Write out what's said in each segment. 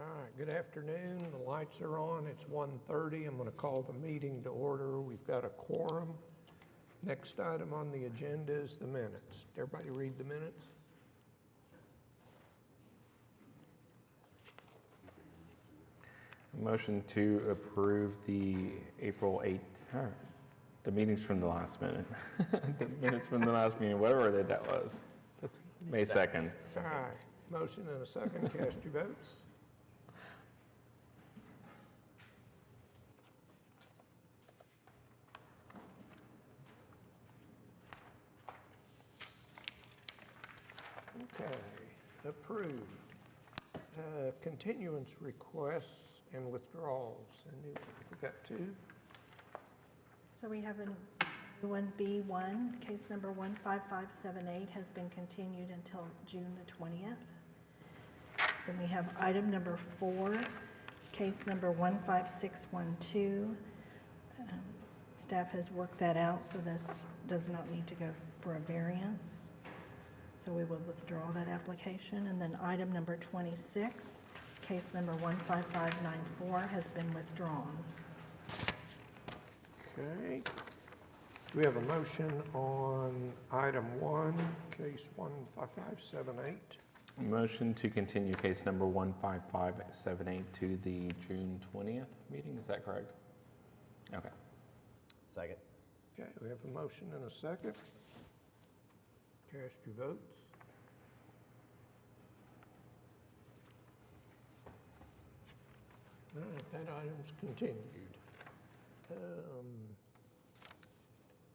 right, good afternoon. The lights are on. It's 1:30. I'm going to call the meeting to order. We've got a quorum. Next item on the agenda is the minutes. Did everybody read the minutes? Motion to approve the April 8th, the meetings from the last minute. The minutes from the last meeting, whatever that was. That's May 2nd. All right, motion and a second. Cast your votes. Okay, approved. Continuance requests and withdrawals. And we've got two. So we have a 1B1, case number 15578 has been continued until June the 20th. Then we have item number 4, case number 15612. Staff has worked that out, so this does not need to go for a variance. So we will withdraw that application. And then item number 26, case number 15594 has been withdrawn. Okay. Do we have a motion on item 1, case 15578? Motion to continue case number 15578 to the June 20th meeting, is that correct? Okay. Second. Okay, we have a motion and a second. Cast your votes. All right, that item's continued.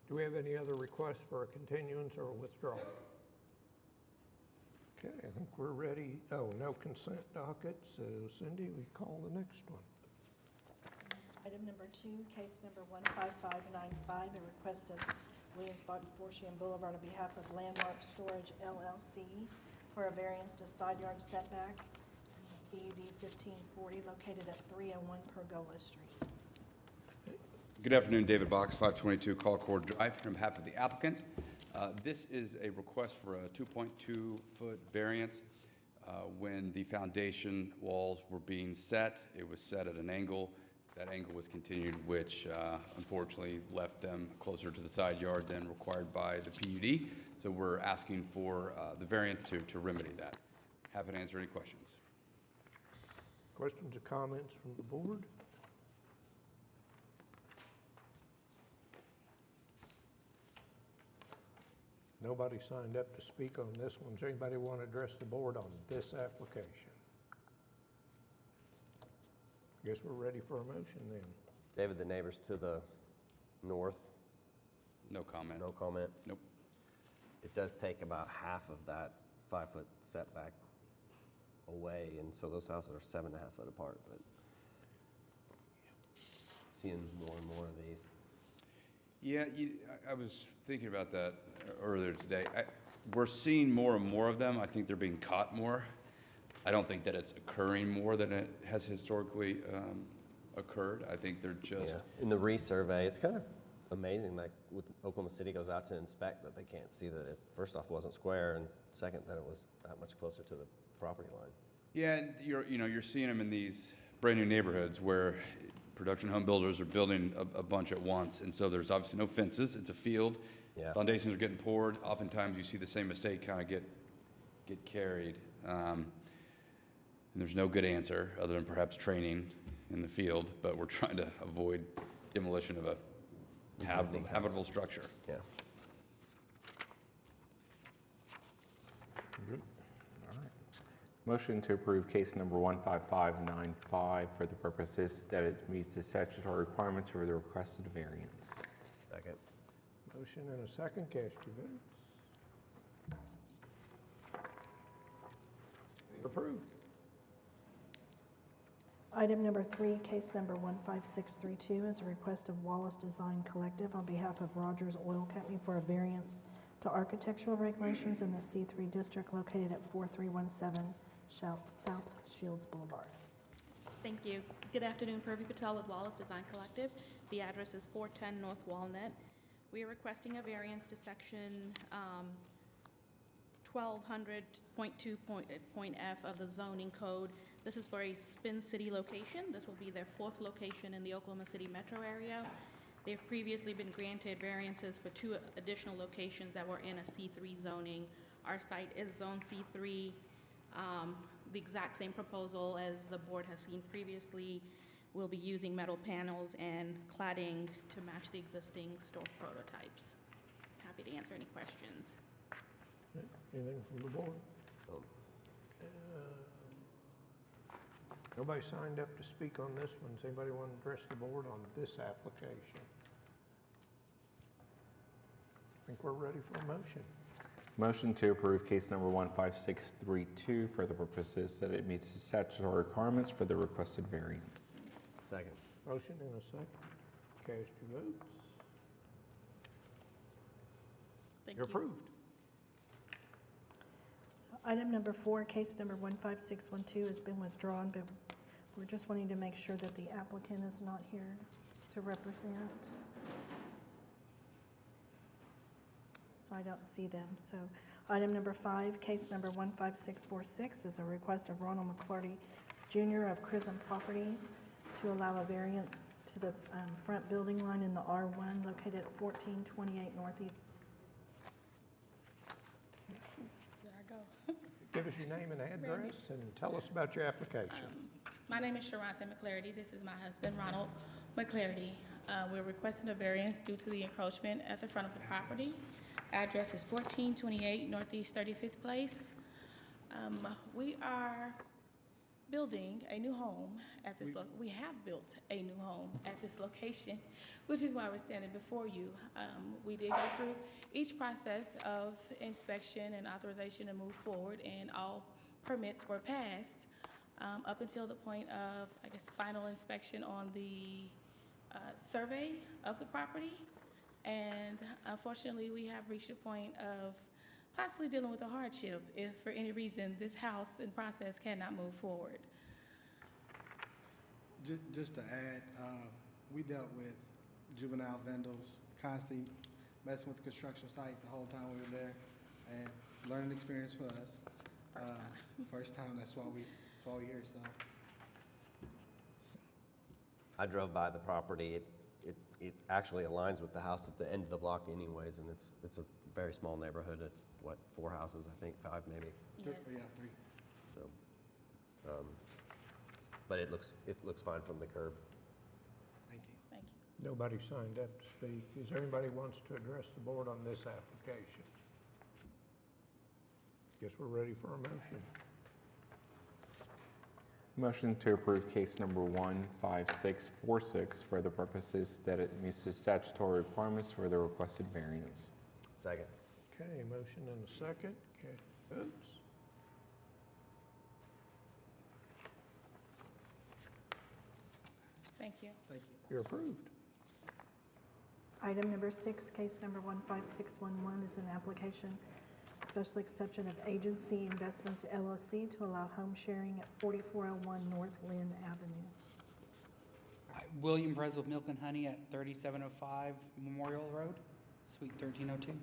Do we have any other requests for a continuance or a withdrawal? Okay, I think we're ready. Oh, no consent docket, so Cindy, we call the next one. Item number 2, case number 15595, a request of Williams-Box Forshian Boulevard on behalf of Landmark Storage LLC for a variance to side yard setback, PUD 1540, located at 301 Pergola Street. Good afternoon, David Box, 522 Colcord Drive, on behalf of the applicant. This is a request for a 2.2-foot variance. When the foundation walls were being set, it was set at an angle. That angle was continued, which unfortunately left them closer to the side yard than required by the PUD. So we're asking for the variant to remedy that. Happy to answer any questions. Questions or comments from the board? Nobody signed up to speak on this one. Does anybody want to address the board on this application? I guess we're ready for a motion then. David, the neighbors to the north, No comment. no comment. Nope. It does take about half of that 5-foot setback away, and so those houses are 7.5 foot apart, but seeing more and more of these. Yeah, I was thinking about that earlier today. We're seeing more and more of them. I think they're being caught more. I don't think that it's occurring more than it has historically occurred. I think they're just... Yeah. In the resurvey, it's kind of amazing, like when Oklahoma City goes out to inspect, that they can't see that it, first off, wasn't square, and second, that it was that much closer to the property line. Yeah, and you're seeing them in these brand new neighborhoods where production home builders are building a bunch at once, and so there's obviously no fences. It's a field. Yeah. Foundations are getting poured. Oftentimes, you see the same mistake kind of get carried, and there's no good answer other than perhaps training in the field. But we're trying to avoid demolition of a habitable structure. Yeah. Good. All right. Motion to approve case number 15595 for the purposes that it meets the statutory requirements for the requested variance. Second. Motion and a second. Cast your votes. Approved. Item number 3, case number 15632 is a request of Wallace Design Collective on behalf of Rogers Oil Company for a variance to architectural regulations in the C3 district located at 4317 South Shields Boulevard. Thank you. Good afternoon, Purvi Patel with Wallace Design Collective. The address is 410 North Walnut. We are requesting a variance to section 1200.2.F of the zoning code. This is for a Spin City location. This will be their 4th location in the Oklahoma City metro area. They've previously been granted variances for 2 additional locations that were in a C3 zoning. Our site is zone C3, the exact same proposal as the board has seen previously. We'll be using metal panels and cladding to match the existing store prototypes. Happy to answer any questions. Anything from the board? Um, Nobody signed up to speak on this one. Does anybody want to address the board on this application? I think we're ready for a motion. Motion to approve case number 15632 for the purposes that it meets the statutory requirements for the requested variance. Second. Motion and a second. Cast your votes. Thank You're you. approved. So item number 4, case number 15612 has been withdrawn, but we're just wanting to make sure that the applicant is not here to represent. So I don't see them. So item number 5, case number 15646 is a request of Ronald McClarty Jr. of Chrism Properties to allow a variance to the front building line in the R1 located at 1428 Northeast. There I go. Give us your name and address and tell us about your application. My name is Sharonta McClarity. This is my husband, Ronald McClarity. We're requesting a variance due to the encroachment at the front of the property. Address is 1428 Northeast 35th Place. We are building a new home at this we have built a new home at this location, which is why we're standing before you. We did go through each process of inspection and authorization to move forward, and all permits were passed up until the point of, I guess, final inspection on the survey of the property. And unfortunately, we have reached a point of possibly dealing with a hardship if for any reason this house and process cannot move forward. Just to add, we dealt with juvenile vendors, constantly messing with the construction site the whole time we were there, and learning experience for us. First time, that's why we here, so. I drove by the property. It actually aligns with the house at the end of the block anyways, and it's a very small neighborhood. It's, what, 4 houses, I think, 5 maybe. Yes. Yeah, 3. So, but it looks fine from the curb. Thank you. Thank you. Nobody signed up to speak. Is there anybody who wants to address the board on this application? Guess we're ready for a motion. Motion to approve case number 15646 for the purposes that it meets the statutory requirements for the requested variance. Second. Okay, motion and a second. Cast your votes. Thank you. Thank you. You're approved. Item number 6, case number 15611 is an application, special exception of Agency Investments LLC to allow home sharing at 4401 North Lynn Avenue. William Perez with Milk and Honey at 3705 Memorial Road, Suite 1302.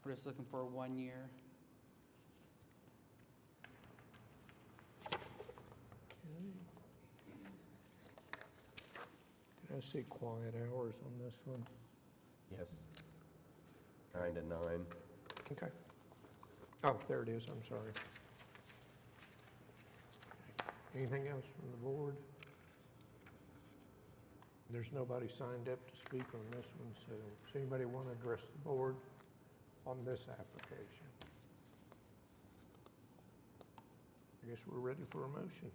We're just looking for a 1 year. Did I see quiet hours on this one? Yes. 9 to 9. Okay. Oh, there it is, I'm sorry. Anything else from the board? There's nobody signed up to speak on this one, so does anybody want to address the board on this application? I guess we're ready for a motion.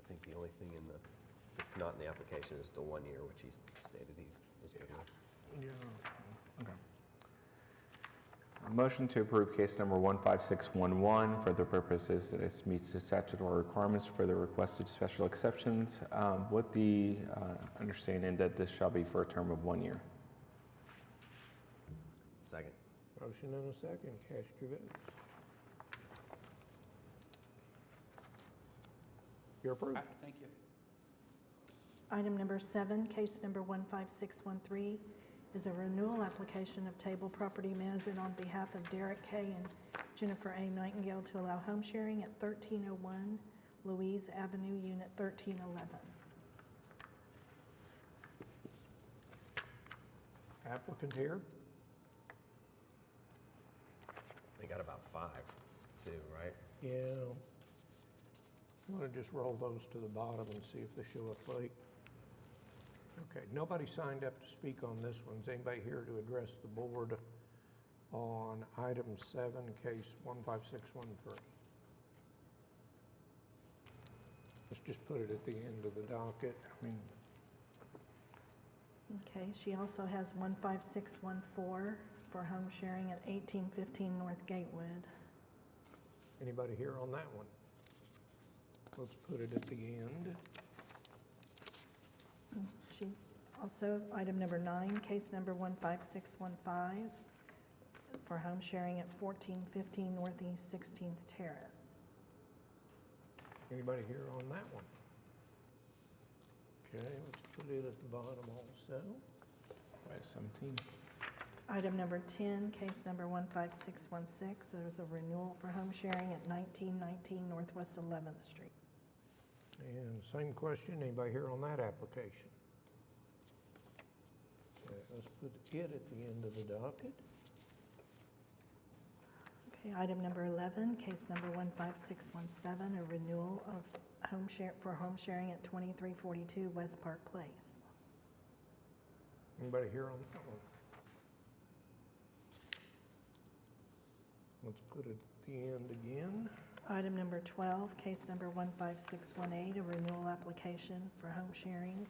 I think the only thing that's not in the application is the 1 year, which he stated he was good with. Yeah. Okay. Motion to approve case number 15611 for the purposes that it meets the statutory requirements for the requested special exceptions, with the understanding that this shall be for a term of 1 year. Second. Motion and a second. Cast your votes. You're approved. Thank you. Item number 7, case number 15613 is a renewal application of Table Property Management on behalf of Derek K. and Jennifer A. Nightingale to allow home sharing at 1301 Louise Avenue, Unit 1311. Applicant here? They got about 5 too, right? Yeah. I'm gonna just roll those to the bottom and see if they show up late. Okay, nobody signed up to speak on this one. Is anybody here to address the board on item 7, case 15613? Let's just put it at the end of the docket. I mean, Okay, she also has 15614 for home sharing at 1815 North Gatewood. anybody here on that one? Let's put it at the end. She also, item number 9, case number 15615 for home sharing at 1415 Northeast 16th Terrace. Anybody here on that one? Okay, let's put it at the bottom also. Right, 17. Item number 10, case number 15616, there's a renewal for home sharing at 1919 Northwest 11th Street. And same question, anybody here on that application? Okay, let's put it at the end of the docket. Okay, item number 11, case number 15617, a renewal of for home sharing at 2342 West Park Place. Anybody here on that one? Let's put it at the end again. Item number 12, case number 15618, a renewal application for home sharing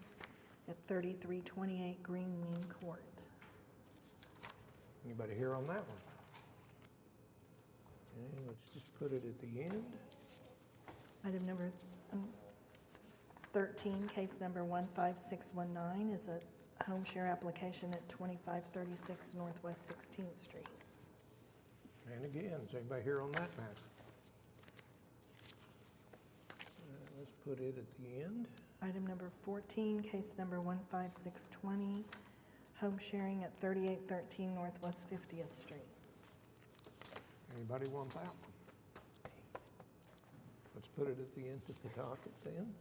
at 3328 Green Mean Court. Anybody here on that one? Okay, let's just put it at the end. Item number 13, case number 15619, is a home share application at 2536 Northwest 16th Street. And again, is anybody here on that matter? Let's put it at the end. Item number 14, case number 15620, home sharing at 3813 Northwest 50th Street. Anybody want that one? Let's put it at the end of the docket then.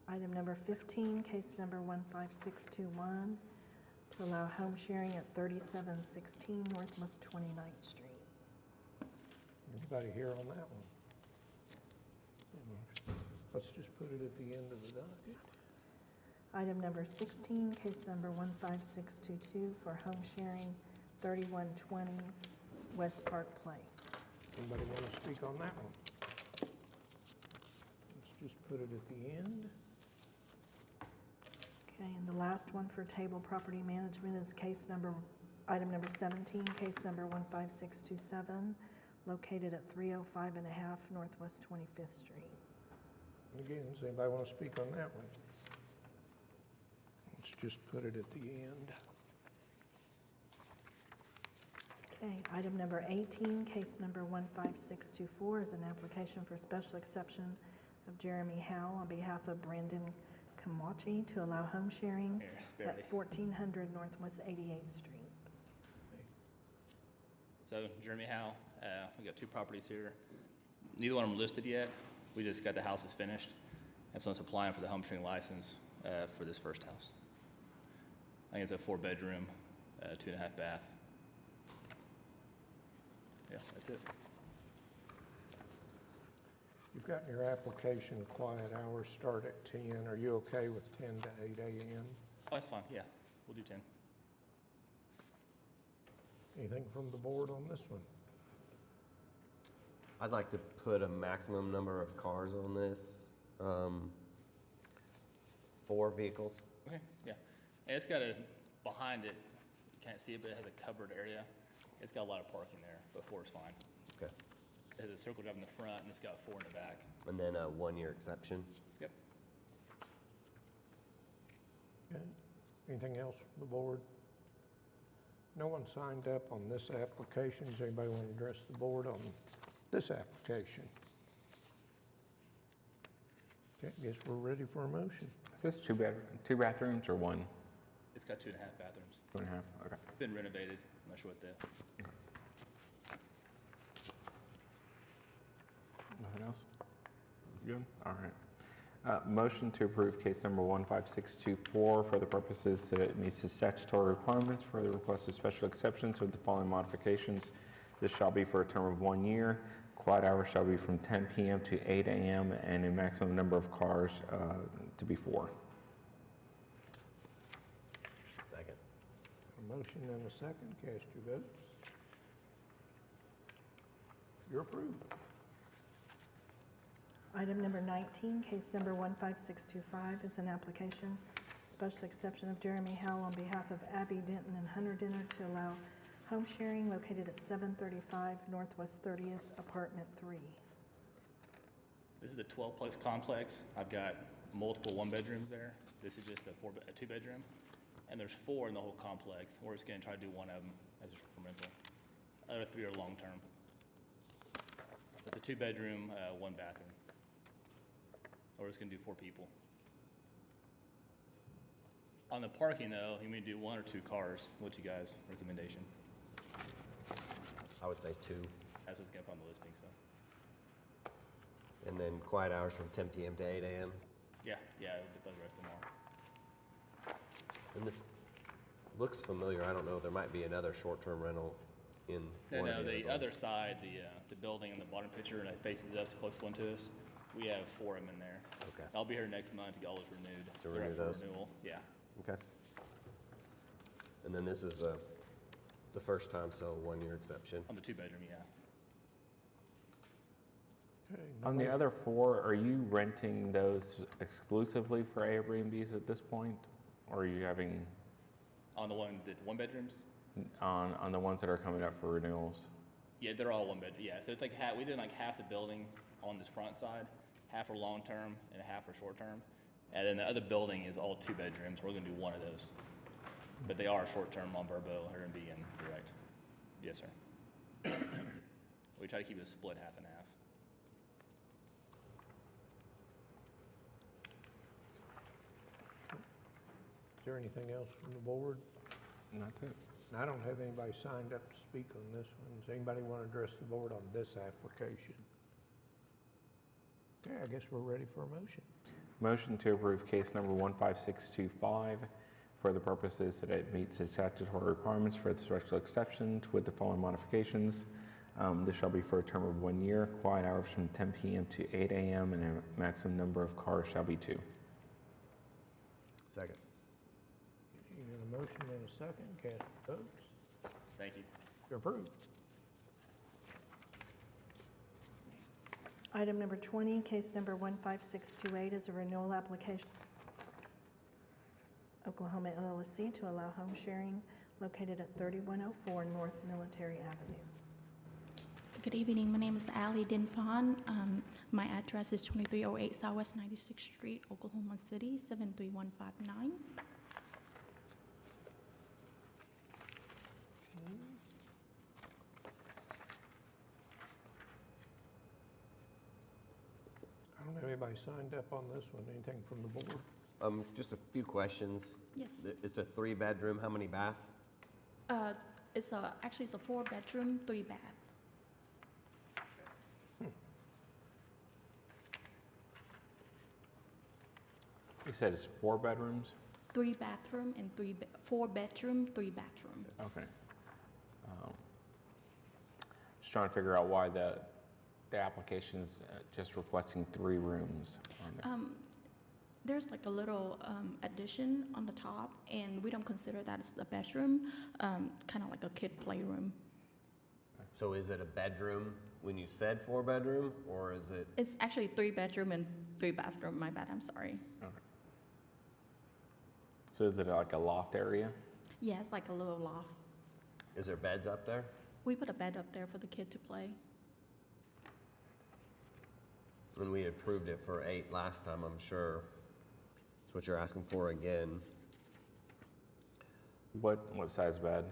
Item number 15, case number 15621, to allow home sharing at 3716 Northwest 29th Street. Anybody here on that one? Let's just put it at the end of the docket. Item number 16, case number 15622, for home sharing 3120 West Park Place. Anybody want to speak on that one? Let's just put it at the end. Okay, and the last one for table property management is item number 17, case number 15627, located at 305 and a half Northwest 25th Street. And again, does anybody want to speak on that one? Let's just put it at the end. Okay, item number 18, case number 15624, is an application for special exception of Jeremy Howe on behalf of Brandon Kamachi to allow home sharing at 1400 Northwest 88th Street. So Jeremy Howe, we got 2 properties here. Neither one of them listed yet. We just got the houses finished. And so I'm applying for the home sharing license for this first house. I think it's a 4-bedroom, 2.5 bath. Yeah, that's it. You've got in your application, quiet hours start at 10. Are you okay with 10 to 8 a.m.? Oh, that's fine, yeah. We'll do 10. Anything from the board on this one? I'd like to put a maximum number of cars on this. 4 vehicles. Okay, yeah. And it's got behind it, you can't see it, but it has a covered area. It's got a lot of parking there, but 4 is fine. Okay. It has a circle drive in the front, and it's got 4 in the back. And then a 1-year exception. Yep. Okay. Anything else from the board? No one signed up on this application. Does anybody want to address the board on this application? Okay, guess we're ready for a motion. Is this 2 bathrooms or 1? It's got 2.5 bathrooms. 2.5, okay. It's been renovated. I'm not sure what the, Nothing else? Good, all right. Motion to approve case number 15624 for the purposes that it meets the statutory requirements for the requested special exceptions with the following modifications. This shall be for a term of 1 year. Quiet hours shall be from 10 p.m. to 8 a.m. and a maximum number of cars to be 4. Second. A motion and a second, cast your votes. You're approved. Item number 19, case number 15625 is an application, special exception of Jeremy Howell on behalf of Abby Denton and Hunter Denner to allow home sharing located at 735 Northwest 30th, Apartment 3. this is a 12-plex complex. I've got multiple one-bedrooms there. This is just a two-bedroom. And there's 4 in the whole complex. We're just gonna try to do one of them as a short-term rental. Other 3 are long-term. It's a 2-bedroom, 1 bathroom. We're just gonna do 4 people. On the parking though, you may do 1 or 2 cars. What's you guys' recommendation? I would say 2. That's what's gonna put on the listing, so. And then quiet hours from 10 p.m. to 8 a.m. Yeah, we'll get the rest tomorrow. And this looks familiar. I don't know. There might be another short-term rental in one of The the other side, the building in the bottom picture, and it faces us, close one to us, we have 4 of them in there. Okay. I'll be here next month to get all those renewed. To They're up renew for those? renewal, yeah. Okay. And then this is the first time, so 1-year exception. On the 2-bedroom, yeah. Okay, On the nobody- other 4, are you renting those exclusively for Airbnbs at this point? Or are you having, On the one bedrooms? on the ones that are coming up for renewals? Yeah, they're all 1 bedroom, yeah. So it's like we did like half the building on this front side, half are long-term and half are short-term. And then the other building is all 2 bedrooms. We're gonna do 1 of those. But they are short-term on Verbo, Airbnb, and direct. Yes, sir. We try to keep it split half and half. Is there anything else from the board? That's it. I don't have anybody signed up to speak on this one. Does anybody want to address the board on this application? Okay, I guess we're ready for a motion. Motion to approve case number 15625 for the purposes that it meets the statutory requirements for the special exceptions with the following modifications. This shall be for a term of 1 year. Quiet hours from 10 p.m. to 8 a.m. and a maximum number of cars shall be 2. Second. You got a motion and a second, cast your votes. Thank you. You're approved. Item number 20, case number 15628 is a renewal application. Oklahoma LLC to allow home sharing located at 3104 North Military Avenue. Good evening. My name is Ali Dinfan. My address is 2308 Southwest 96th Street, Oklahoma City, 73159. I don't have anybody signed up on this one. Anything from the board? Just a few questions. Yes. It's a 3-bedroom. How many bath? Actually, it's a 4-bedroom, 3-bath. You said it's 4 bedrooms? 3-bathroom and 4-bedroom, 3-bathroom. Okay. Just trying to figure out why the application's just requesting 3 rooms on there. There's like a little addition on the top, and we don't consider that as a bedroom, kind of like a kid playroom. So is it a bedroom when you said 4-bedroom, or is it? It's actually 3-bedroom and 3-bathroom. My bad. I'm sorry. Okay. So is it like a loft area? Yeah, it's like a little loft. Is there beds up there? We put a bed up there for the kid to play. When we approved it for 8 last time, I'm sure. That's what you're asking for again. What size bed?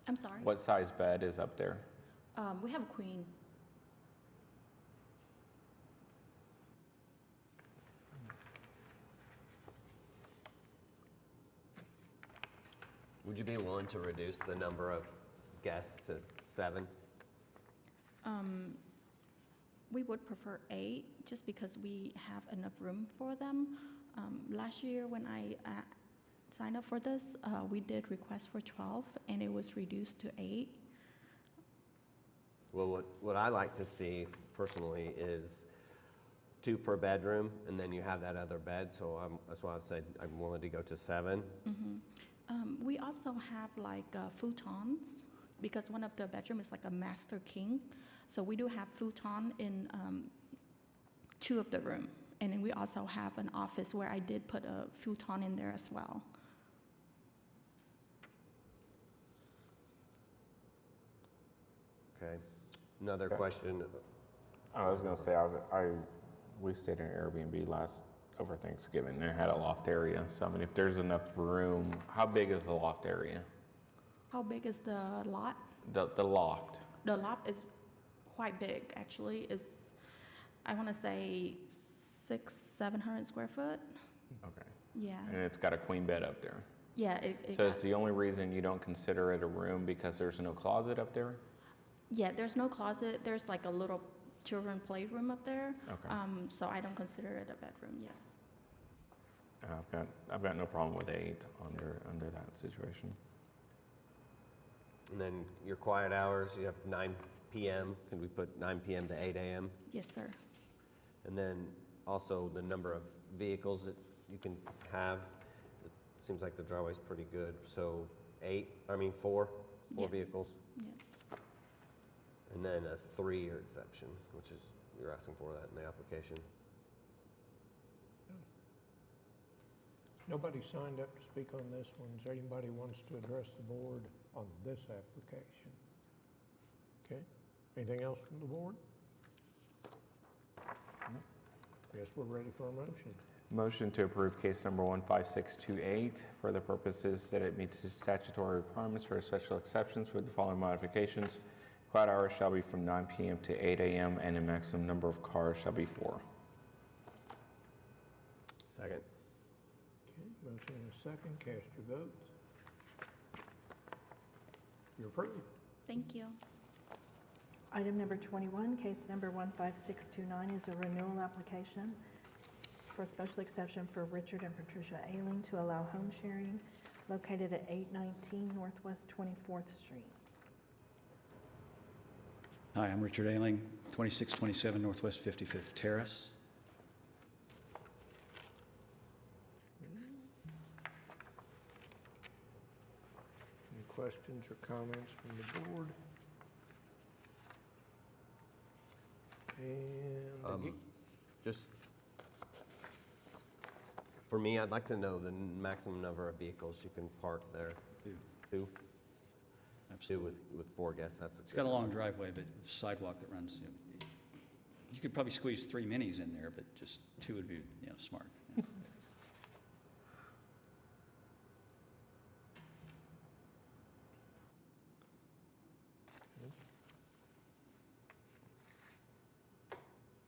I'm sorry. What size bed is up there? We have a queen. Would you be willing to reduce the number of guests to 7? We would prefer 8, just because we have enough room for them. Last year, when I signed up for this, we did request for 12, and it was reduced to 8. Well, what I like to see personally is 2 per bedroom, and then you have that other bed, so that's why I said I'm willing to go to 7. We also have like futons, because one of the bedroom is like a master king. So we do have futon in 2 of the room. And then we also have an office where I did put a futon in there as well. Okay. Another question. I was gonna say, we stayed in an Airbnb over Thanksgiving, and it had a loft area. So I mean, if there's enough room, how big is the loft area? How big is the lot? The loft. The loft is quite big, actually. It's, I want to say 600-700 square foot. Okay. Yeah. And it's got a queen bed up there. Yeah. So it's the only reason you don't consider it a room because there's no closet up there? Yeah, there's no closet. There's like a little children playroom up there. Okay. So I don't consider it a bedroom, yes. I've got no problem with 8 under that situation. And then your quiet hours, you have 9 p.m. Can we put 9 p.m. to 8 a.m.? Yes, sir. And then also the number of vehicles that you can have. It seems like the driveway's pretty good. So 4 Yes. vehicles. Yeah. And then a 3-year exception, which is, you're asking for that in the application. Nobody signed up to speak on this one. Is there anybody who wants to address the board on this application? Okay. Anything else from the board? Guess we're ready for a motion. Motion to approve case number 15628 for the purposes that it meets the statutory requirements for special exceptions with the following modifications. Quiet hours shall be from 9 p.m. to 8 a.m. and the maximum number of cars shall be 4. Second. Okay, motion and a second. Cast your votes. You're approved. Thank you. Item number 21, case number 15629 is a renewal application for a special exception for Richard and Patricia Ailing to allow home sharing located at 819 Northwest 24th Street. Hi, I'm Richard Ailing, 2627 Northwest 55th Terrace. Any questions or comments from the board? And Just, for me, I'd like to know the maximum number of vehicles you can park there. 2. 2? 2 Absolutely. with 4 guests, that's a It's got a long driveway, but sidewalk that runs, you could probably squeeze 3 minis in there, but just 2 would be, smart.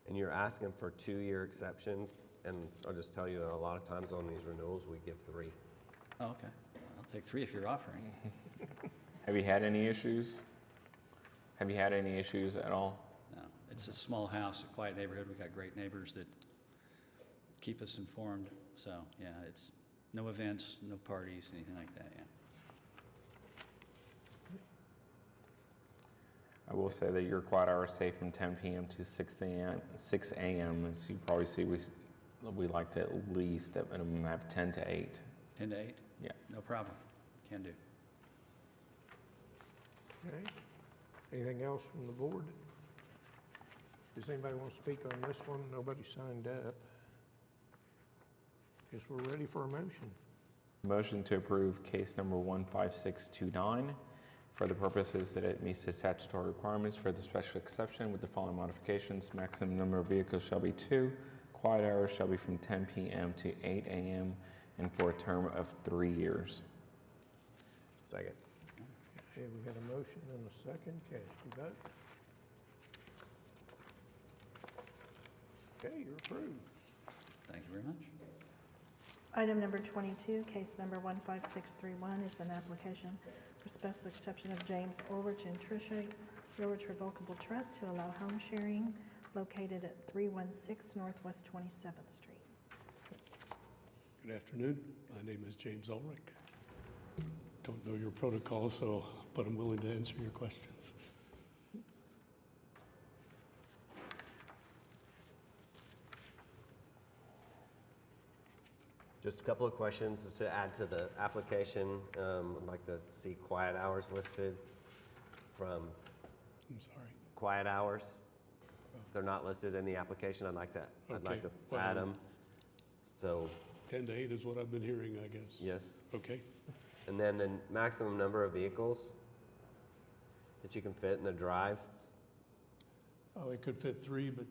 And you're asking for 2-year exception, and I'll just tell you that a lot of times on these renewals, we give 3. Oh, okay. I'll take 3 if you're offering. Have you had any issues? Have you had any issues at all? No, it's a small house, a quiet neighborhood. We've got great neighbors that keep us informed. So, yeah, it's no events, no parties, anything like that, yeah. I will say that your quiet hours stay from 10 p.m. to 6 a.m. As you probably see, we like to at least at minimum have 10 to 8. 10 to 8? Yeah. No problem. Can do. Okay. Anything else from the board? Does anybody want to speak on this one? Nobody signed up. Guess we're ready for a motion. Motion to approve case number 15629 for the purposes that it meets the statutory requirements for the special exception with the following modifications. Maximum number of vehicles shall be 2. Quiet hours shall be from 10 p.m. to 8 a.m. and for a term of 3 years. Second. Okay, we got a motion and a second. Cast your vote. Okay, you're approved. Thank you very much. Item number 22, case number 15631, is an application for special exception of James Ulrich and Tricia Ulrich Revocable Trust to allow home sharing located at 316 Northwest 27th Street. Good afternoon. My name is James Ulrich. Don't know your protocol, but I'm willing to answer your questions. Just a couple of questions to add to the application. I'd like to see quiet hours listed from I'm sorry. quiet hours. They're not listed in the application. I'd like to Okay, add well- them. So, 10 to 8 is what I've been hearing, I guess. yes. Okay. And then the maximum number of vehicles that you can fit in the drive. Oh, it could fit 3, but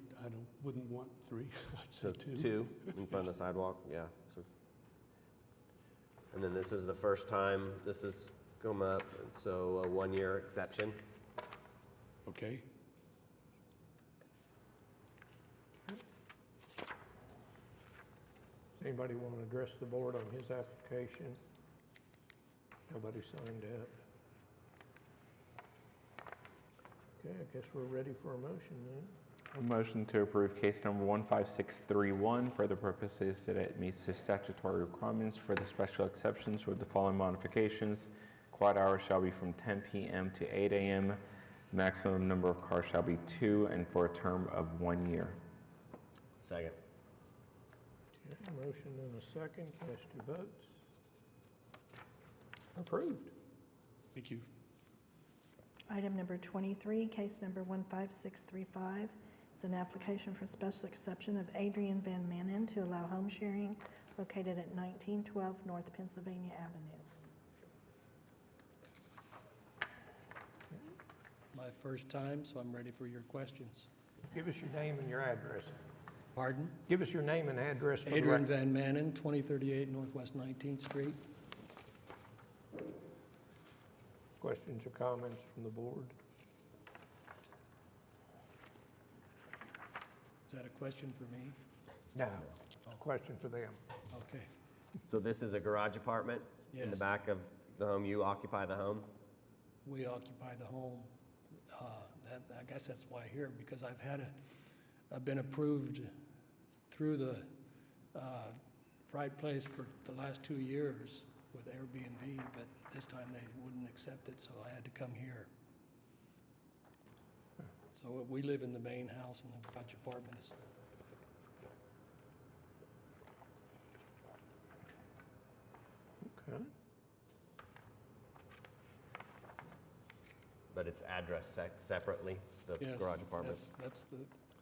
wouldn't want 3. I'd So say 2. two in front of the sidewalk, yeah. So, and then this is the first time this has come up, and so a 1-year exception. Okay. Does anybody want to address the board on his application? Nobody signed up. Okay, I guess we're ready for a motion then. A motion to approve case number 15631 for the purposes that it meets the statutory requirements for the special exceptions with the following modifications. Quiet hours shall be from 10 p.m. to 8 a.m. Maximum number of cars shall be 2 and for a term of 1 year. Second. Okay, motion and a second, cast your votes. Approved. Thank you. Item number 23, case number 15635, is an application for special exception of Adrian Van Manen to allow home sharing located at 1912 North Pennsylvania Avenue. My first time, so I'm ready for your questions. Give us your name and your address. Pardon? Give us your name and address for the Adrian record. Van Manen, 2038 Northwest 19th Street. Questions or comments from the board? Is that a question for me? No. Question for them. Okay. So this is a garage apartment in the Yes. back of the home. You occupy the home? We occupy the home. I guess that's why I'm here, because I've been approved through the right place for the last 2 years with Airbnb, but this time they wouldn't accept it, so I had to come here. So we live in the main house, and the garage apartment is, Okay. But it's addressed separately, the yes, garage apartment? that's the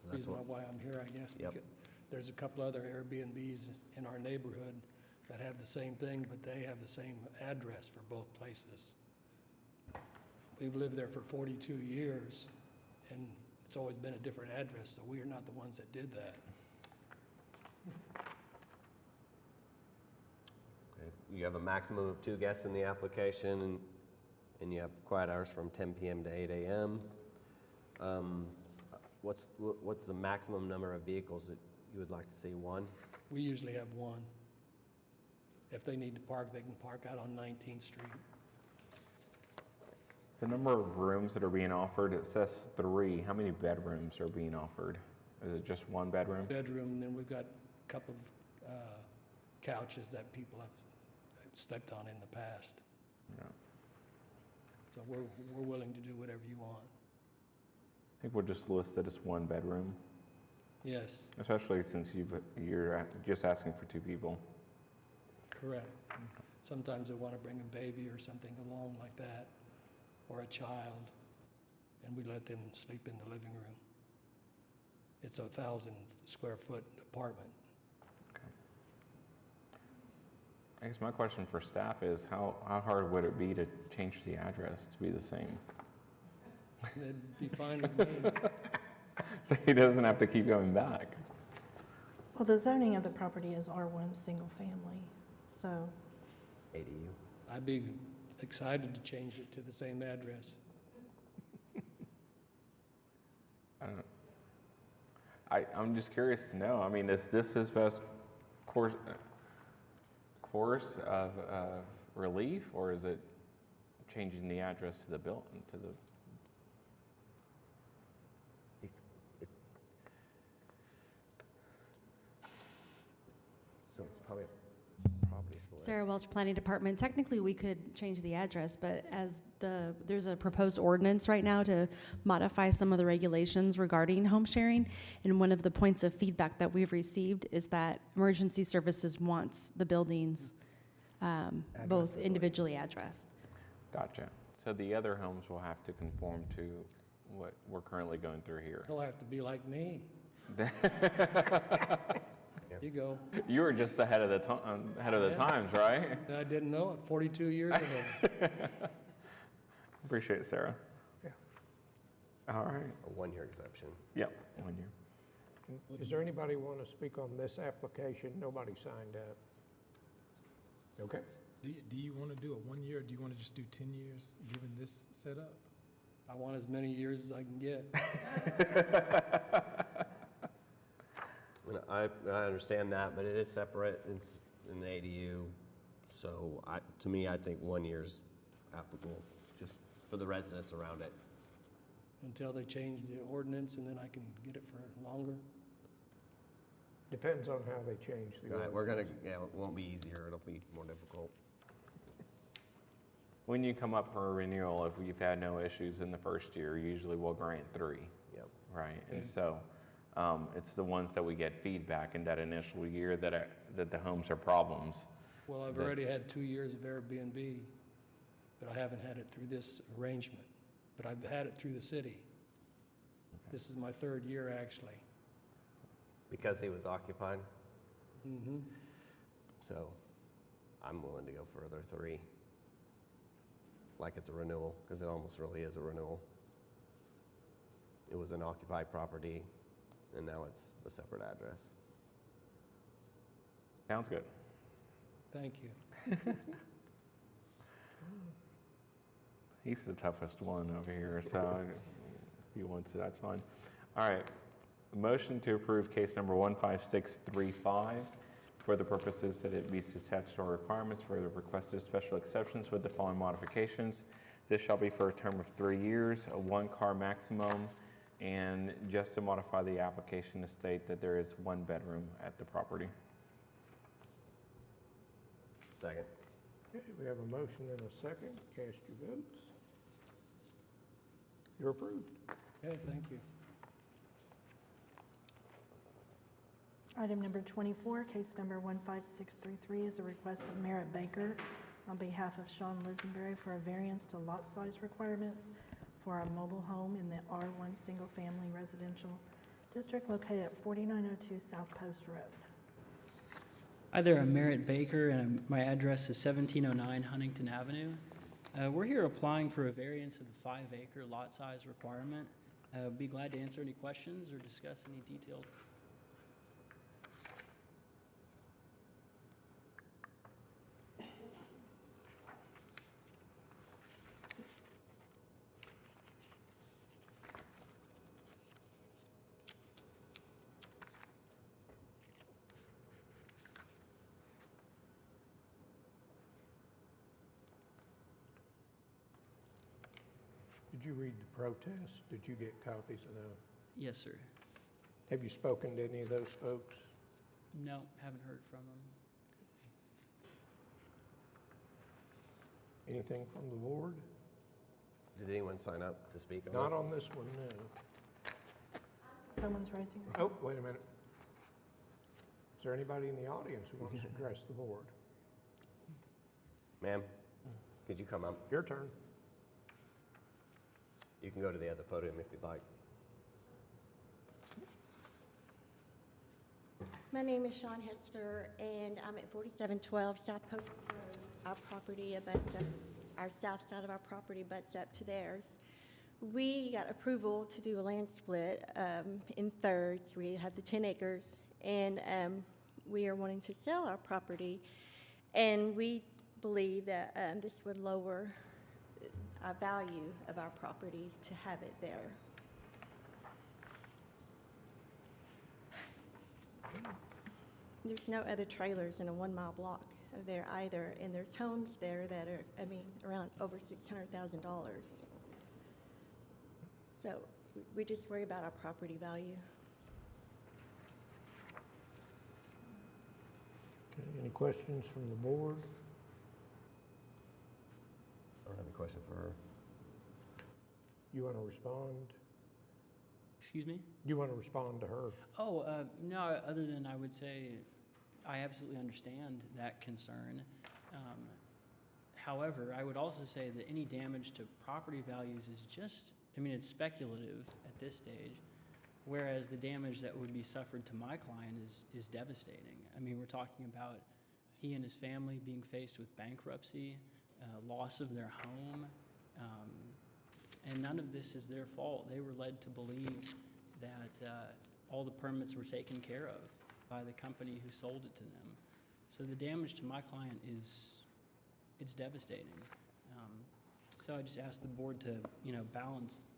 That's reason what- why I'm here, I guess. Yep. Because there's a couple other Airbnbs in our neighborhood that have the same thing, but they have the same address for both places. We've lived there for 42 years, and it's always been a different address, so we are not the ones that did that. Okay. You have a maximum of 2 guests in the application, and you have quiet hours from 10 p.m. to 8 a.m. What's the maximum number of vehicles that you would like to see? 1? We usually have one. If they need to park, they can park out on 19th Street. The number of rooms that are being offered, it says 3. How many bedrooms are being offered? Is it just 1 bedroom? Bedroom, and then we've got a couple of couches that people have slept on in the past. No. So we're willing to do whatever you want. I think we'll just list it as 1 bedroom, Yes, especially since you're just asking for 2 people. correct. Sometimes they want to bring a baby or something along like that, or a child, and we let them sleep in the living room. It's a 1,000 square foot apartment. I guess my question for staff is how hard would it be to change the address to be the same? It'd be fine with me. So he doesn't have to keep going back. Well, the zoning of the property is R1 single family, so ADU. I'd be excited to change it to the same address. I'm just curious to know. I mean, is this his best course? course of relief, or is it changing the address to the building, to the? So it's probably a property split. Sarah Welch, Planning Department. Technically, we could change the address, but as there's a proposed ordinance right now to modify some of the regulations regarding home sharing, and one of the points of feedback that we've received is that emergency services wants the buildings both individually addressed. Gotcha. So the other homes will have to conform to what we're currently going through here. He'll have to be like me. You go. You were just ahead of the times, right? I didn't know it, 42 years ago. Appreciate it, Sarah. Yeah. All right. A one-year exception. Yep, 1 year. Is there anybody want to speak on this application? Nobody signed up. Okay. Do you want to do a 1 year, or do you want to just do 10 years, given this setup? I want as many years as I can get. I understand that, but it is separate. It's an ADU. So to me, I think 1 year's applicable just for the residents around it. Until they change the ordinance, and then I can get it for longer. Depends on how they change the Right, ordinance. it won't be easier. It'll be more difficult. When you come up for a renewal, if we've had no issues in the first year, usually we'll grant 3. Yep. Right, and so it's the ones that we get feedback in that initial year that the homes are problems. Well, I've already had 2 years of Airbnb, but I haven't had it through this arrangement. But I've had it through the city. This is my 3rd year, actually. Because he was occupied. Mm-hmm. So I'm willing to go further 3. Like it's a renewal, because it almost really is a renewal. It was an occupied property, and now it's a separate address. Sounds good. Thank you. He's the toughest one over here, so if he wants it, that's fine. All right, motion to approve case number 15635 for the purposes that it meets the statutory requirements for the requested special exceptions with the following modifications. This shall be for a term of 3 years, a 1-car maximum, and just to modify the application to state that there is 1 bedroom at the property. Second. Okay, we have a motion and a second. Cast your votes. You're approved. Okay, thank you. Item number 24, case number 15633 is a request of Merritt Baker on behalf of Sean Lisenberry for a variance to lot size requirements for a mobile home in the R1 Single Family Residential District located at 4902 South Post Road. Hi there, I'm Merritt Baker, and my address is 1709 Huntington Avenue. We're here applying for a variance of the 5-acre lot size requirement. Be glad to answer any questions or discuss any detailed. Did you read the protest? Did you get copies of those? Yes, sir. Have you spoken to any of those folks? No, haven't heard from them. Anything from the board? Did anyone sign up to speak on Not this? on this one, no. Someone's raising their hand. Oh, wait a minute. Is there anybody in the audience who wants to address the board? Ma'am, could you come up? Your turn. You can go to the other podium if you'd like. My name is Shawn Hester, and I'm at 4712 South Post Road. Our property abuts up, our south side of our property butts up to theirs. We got approval to do a land split in thirds. We have the 10 acres, and we are wanting to sell our property, and we believe that this would lower our value of our property to have it there. There's no other trailers in a 1 mile block. there either. And there's homes there that are, around over $600,000. So we just worry about our property value. Okay, any questions from the board? I don't have a question for her. You want to respond? Excuse me? You want to respond to her? Oh, no, other than I would say I absolutely understand that concern. However, I would also say that any damage to property values is just, it's speculative at this stage, whereas the damage that would be suffered to my client is devastating. We're talking about he and his family being faced with bankruptcy, loss of their home, and none of this is their fault. They were led to believe that all the permits were taken care of by the company who sold it to them. So the damage to my client it's devastating. So I just ask the board to, balance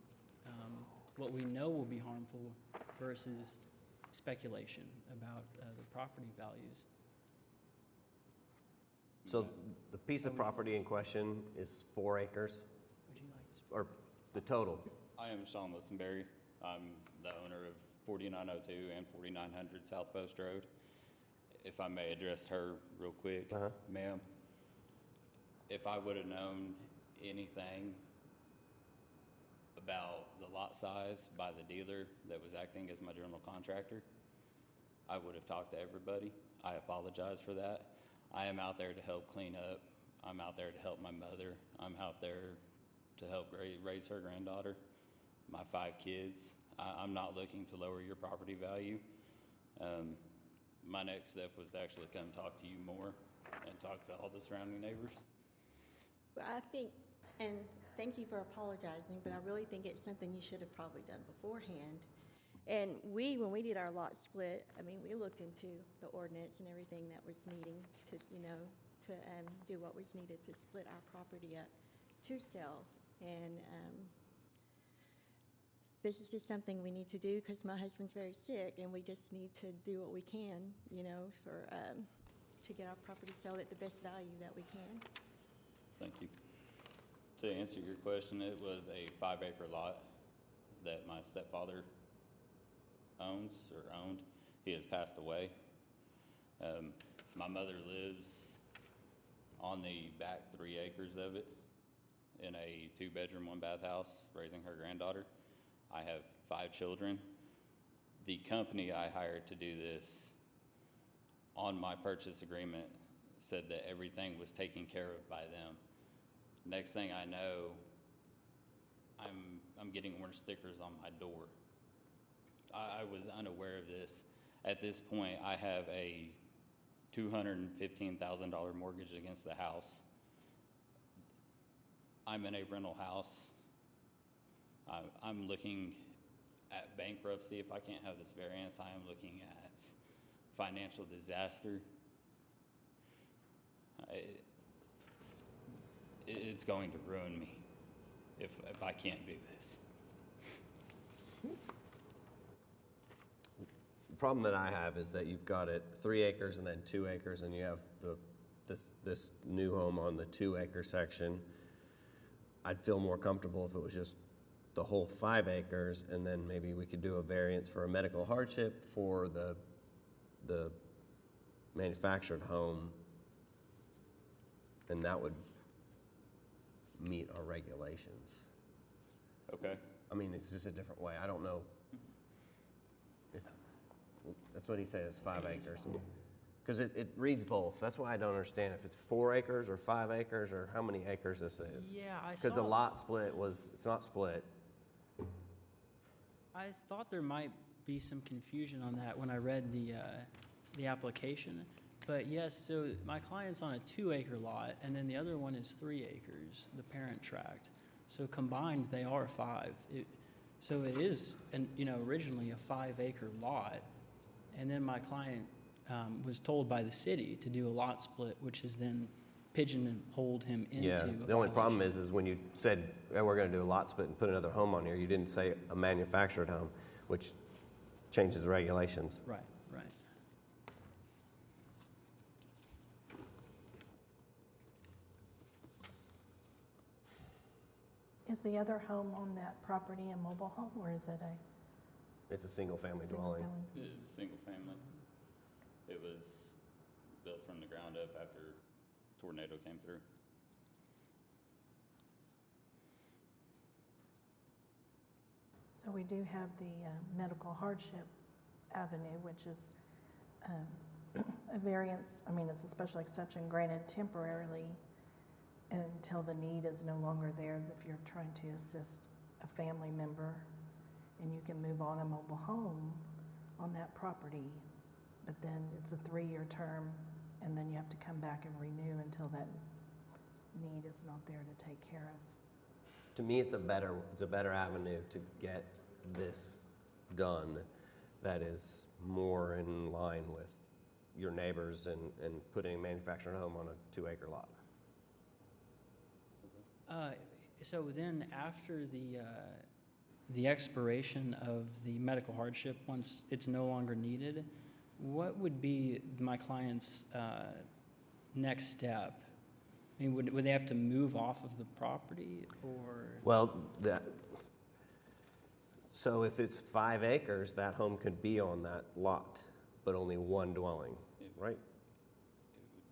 what we know will be harmful versus speculation about the property values. So the piece of property in question is 4 acres, Would you like to speak? or the total? I am Sean Listenberry. I'm the owner of 4902 and 4900 South Post Road. If I may address her real quick, ma'am. If I would have known anything about the lot size by the dealer that was acting as my general contractor, I would have talked to everybody. I apologize for that. I am out there to help clean up. I'm out there to help my mother. I'm out there to help raise her granddaughter, my 5 kids. I'm not looking to lower your property value. My next step was to actually come talk to you more and talk to all the surrounding neighbors. But I think, and thank you for apologizing, but I really think it's something you should have probably done beforehand. And when we did our lot split, we looked into the ordinance and everything that was needing to, do what was needed to split our property up to sell. And this is just something we need to do because my husband's very sick, and we just need to do what we can, to get our property sold at the best value that we can. Thank you. To answer your question, it was a 5-acre lot that my stepfather owns or owned. He has passed away. My mother lives on the back 3 acres of it in a 2-bedroom, 1-bath house, raising her granddaughter. I have 5 children. The company I hired to do this on my purchase agreement said that everything was taken care of by them. Next thing I know, I'm getting orange stickers on my door. I was unaware of this. At this point, I have a $215,000 mortgage against the house. I'm in a rental house. I'm looking at bankruptcy. If I can't have this variance, I am looking at financial disaster. It's going to ruin me if I can't do this. The problem that I have is that you've got it 3 acres and then 2 acres, and you have this new home on the 2-acre section. I'd feel more comfortable if it was just the whole 5 acres, and then maybe we could do a variance for a medical hardship for the manufactured home, and that would meet our regulations. Okay. It's just a different way. I don't know. That's what he says, 5 acres. Because it reads both. That's why I don't understand if it's 4 acres or 5 acres or how many acres this is. Yeah, I Because the saw- lot split it's not split. I thought there might be some confusion on that when I read the application. But yes, so my client's on a 2-acre lot, and then the other one is 3 acres, the parent tract. So combined, they are 5. So it is, originally a 5-acre lot. And then my client was told by the city to do a lot split, which has then pigeonholed him into Yeah, a the only problem violation. is when you said, we're going to do a lot split and put another home on here, you didn't say a manufactured home, which changes the regulations. Right, right. Is the other home on that property a mobile home, or is it a It's a single-family single dwelling. family? It's single family. It was built from the ground up after tornado came through. So we do have the medical hardship avenue, which is a variance, I mean, it's a special exception granted temporarily until the need is no longer there, if you're trying to assist a family member, and you can move on a mobile home on that property, but then it's a 3-year term, and then you have to come back and renew until that need is not there to take care of. To me, it's a better avenue to get this done that is more in line with your neighbors and putting a manufactured home on a 2-acre lot. So then, after the expiration of the medical hardship, once it's no longer needed, what would be my client's next step? I mean, would they have to move off of the property, or? Well, so if it's 5 acres, that home could be on that lot, but only one dwelling, right?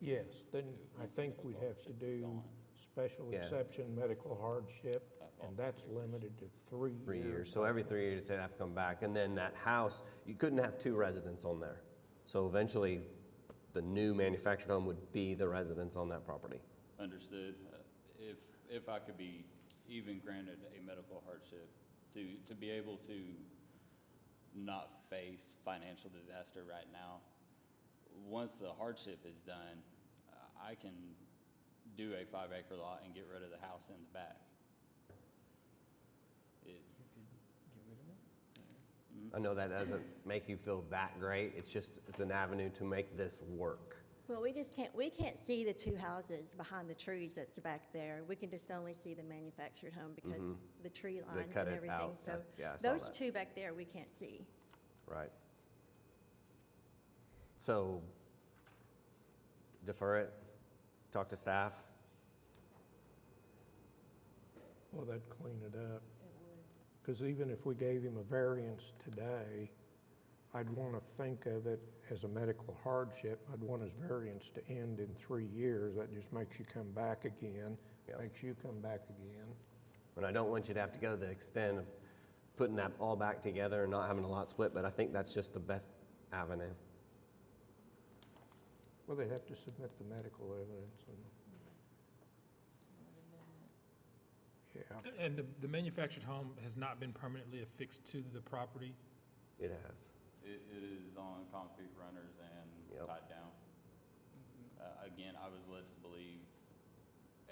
Yes, then I think we'd have to do special Yeah. exception medical hardship, and that's limited to 3 years. 3 years. So every 3 years, they'd have to come back. And then that house, you couldn't have 2 residents on there. So eventually, the new manufactured home would be the residents on that property. Understood. If I could be even granted a medical hardship, to be able to not face financial disaster right now, once the hardship is done, I can do a 5-acre lot and get rid of the house in the back. I know that doesn't make you feel that great. It's just, it's an avenue to make this work. Well, we can't see the 2 houses behind the trees that's back there. We can just only see the manufactured home because the tree They lines cut and it everything. out. So Yeah, I saw those that. 2 back there, we can't see. Right. So, defer it, talk to staff. Well, that'd clean it up. Because even if we gave him a variance today, I'd want to think of it as a medical hardship. I'd want his variance to end in 3 years. That just makes you come back again, makes you come back again. And I don't want you to have to go to the extent of putting that all back together and not having a lot split, but I think that's just the best avenue. Well, they'd have to submit the medical evidence and. Yeah. And the manufactured home has not been permanently affixed to the property? It has. It is on concrete runners and tied down. Again, I was led to believe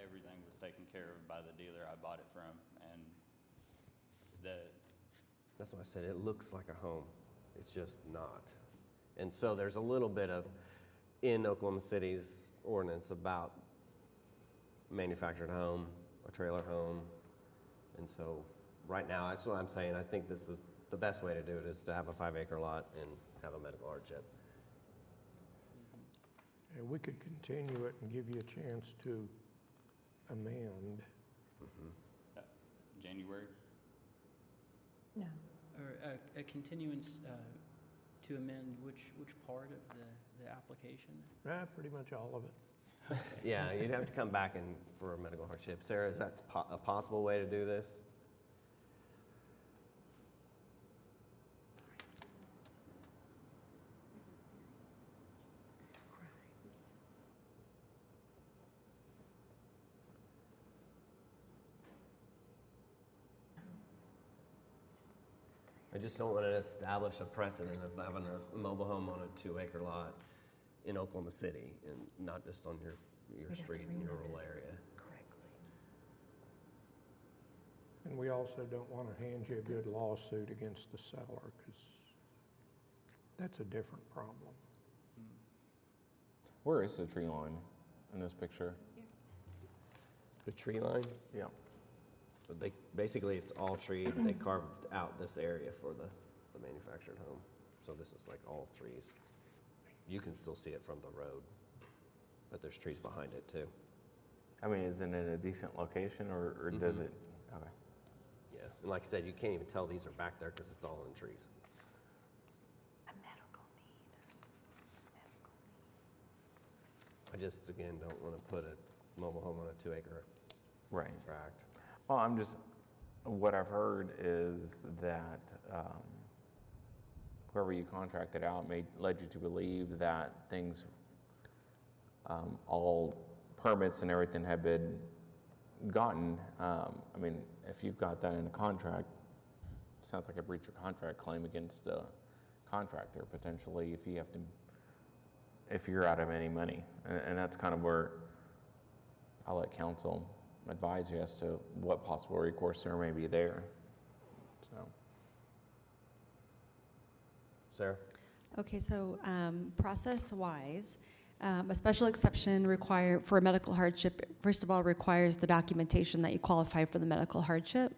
everything was taken care of by the dealer I bought it from, and That's why I said it looks like a home. It's just not. And so there's a little bit of, in Oklahoma City's ordinance about manufactured home, a trailer home. And so right now, that's what I'm saying. I think this is the best way to do it is to have a 5-acre lot and have a medical hardship. Yeah, we could continue it and give you a chance to amend. January. No. Or a continuance to amend which part of the application? Pretty much all of it. Yeah, you'd have to come back and for a medical hardship. Sarah, is that a possible way to do this? I just don't want to establish a precedent of having a mobile home on a 2-acre lot in Oklahoma City and not just on your street in your rural area. And we also don't want to hand you a good lawsuit against the seller, because that's a different problem. Where is the tree line in this picture? The tree line? Yeah. Basically, it's all treed. They carved out this area for the manufactured home. So this is like all trees. You can still see it from the road, but there's trees behind it too. I mean, is it in a decent location, or does it? Okay. Yeah, and like I said, you can't even tell these are back there because it's all in trees. I just, again, don't want to put a mobile home on a 2-acre Right. tract. Well, what I've heard is that whoever you contracted out led you to believe that things, all permits and everything have been gotten. I mean, if you've got that in a contract, sounds like a breach of contract claim against the contractor, potentially, if you're out of any money. And that's kind of where I'll let council advise you as to what possible recourse there may be there. So, Sarah? Okay, so process-wise, a special exception for a medical hardship, first of all, requires the documentation that you qualify for the medical hardship.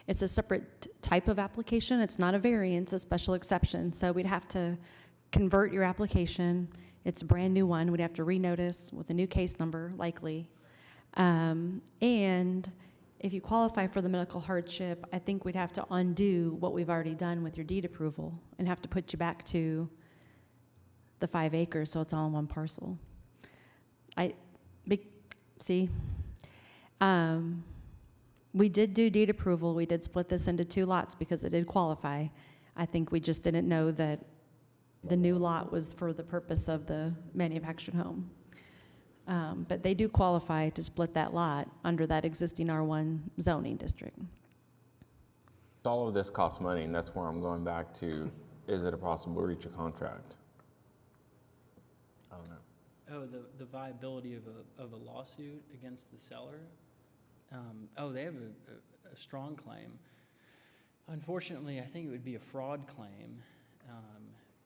It's a separate type of application. It's not a variance, a special exception. So we'd have to convert your application. It's a brand new one. We'd have to renotice with a new case number, likely. And if you qualify for the medical hardship, I think we'd have to undo what we've already done with your deed approval and have to put you back to the 5 acres, so it's all in one parcel. We did do deed approval. We did split this into 2 lots because it did qualify. I think we just didn't know that the new lot was for the purpose of the manufactured home. But they do qualify to split that lot under that existing R1 zoning district. all of this costs money, and that's where I'm going back to, is it a possible breach of contract? I don't know. Oh, the viability of a lawsuit against the seller? They have a strong claim. Unfortunately, I think it would be a fraud claim,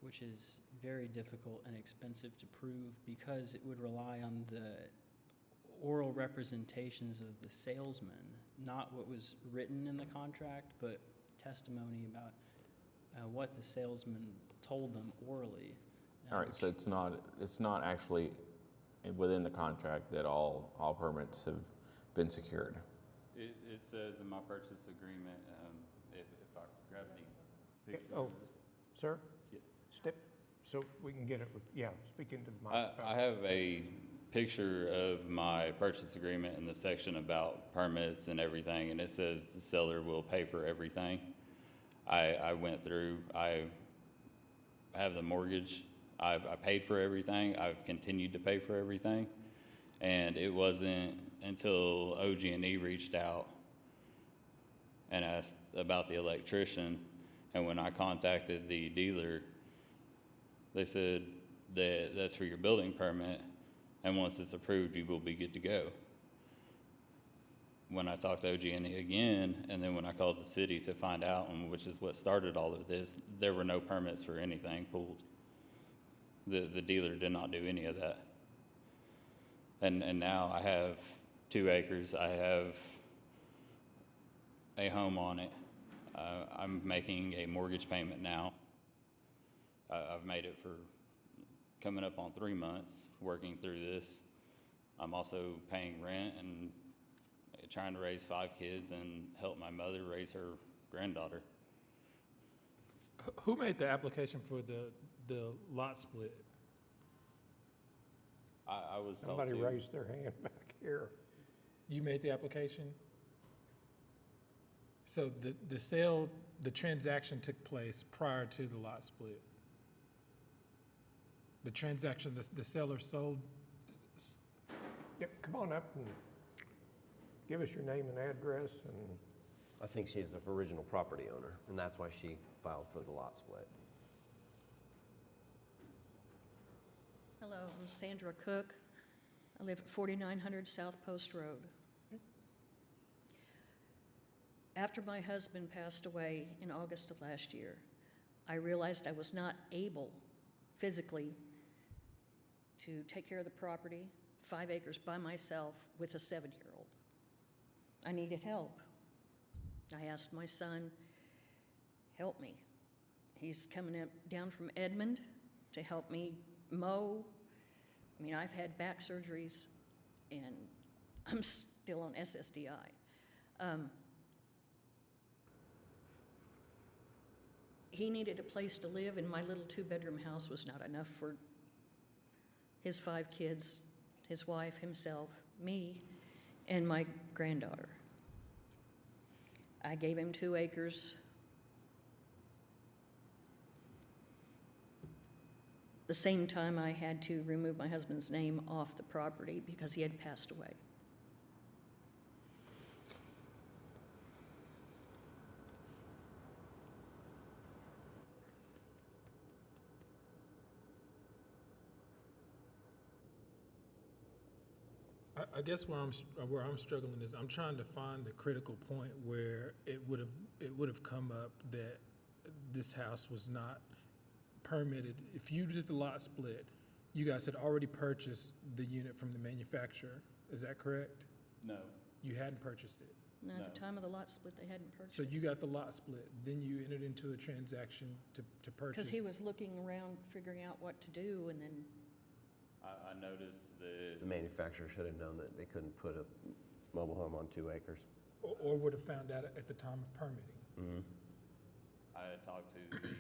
which is very difficult and expensive to prove because it would rely on the oral representations of the salesman, not what was written in the contract, but testimony about what the salesman told them orally. All right, so it's not actually within the contract that all permits have been secured. It says in my purchase agreement, if I grab any pictures. Oh, sir? Yeah. Step, so we can get it, speak into the microphone. I have a picture of my purchase agreement in the section about permits and everything, and it says the seller will pay for everything. I went through, I have the mortgage, I paid for everything, I've continued to pay for everything, and it wasn't until OG&E reached out and asked about the electrician, and when I contacted the dealer, they said that that's for your building permit, and once it's approved, you will be good to go. When I talked to OG&E again, and then when I called the city to find out, and which is what started all of this, there were no permits for anything pulled. The dealer did not do any of that. And now I have 2 acres. I have a home on it. I'm making a mortgage payment now. I've made it for coming up on 3 months working through this. I'm also paying rent and trying to raise 5 kids and help my mother raise her granddaughter. Who made the application for the lot split? I was told Somebody to. raised their hand back here. You made the application? So the transaction took place prior to the lot split? The transaction, the seller sold? Yep, come on up and give us your name and address and. I think she's the original property owner, and that's why she filed for the lot split. Hello, I'm Sandra Cook. I live at 4900 South Post Road. After my husband passed away in August of last year, I realized I was not able physically to take care of the property, 5 acres by myself with a 7-year-old. I needed help. I asked my son, help me. He's coming down from Edmond to help me mow. I mean, I've had back surgeries and I'm still on SSDI. he needed a place to live, and my little two-bedroom house was not enough for his 5 kids, his wife, himself, me, and my granddaughter. I gave him 2 acres. The same time I had to remove my husband's name off the property because he had passed away. I guess where I'm struggling is I'm trying to find the critical point where it would have come up that this house was not permitted. If you did the lot split, you guys had already purchased the unit from the manufacturer. Is that correct? No. You hadn't purchased it. No, at the time of the lot split, they hadn't purchased. So you got the lot split, then you entered into a transaction to purchase. Because he was looking around, figuring out what to do, and then I noticed that. The manufacturer should have known that they couldn't put a mobile home on 2 acres. Or would have found out at the time of permitting. Mm-hmm. I had talked to the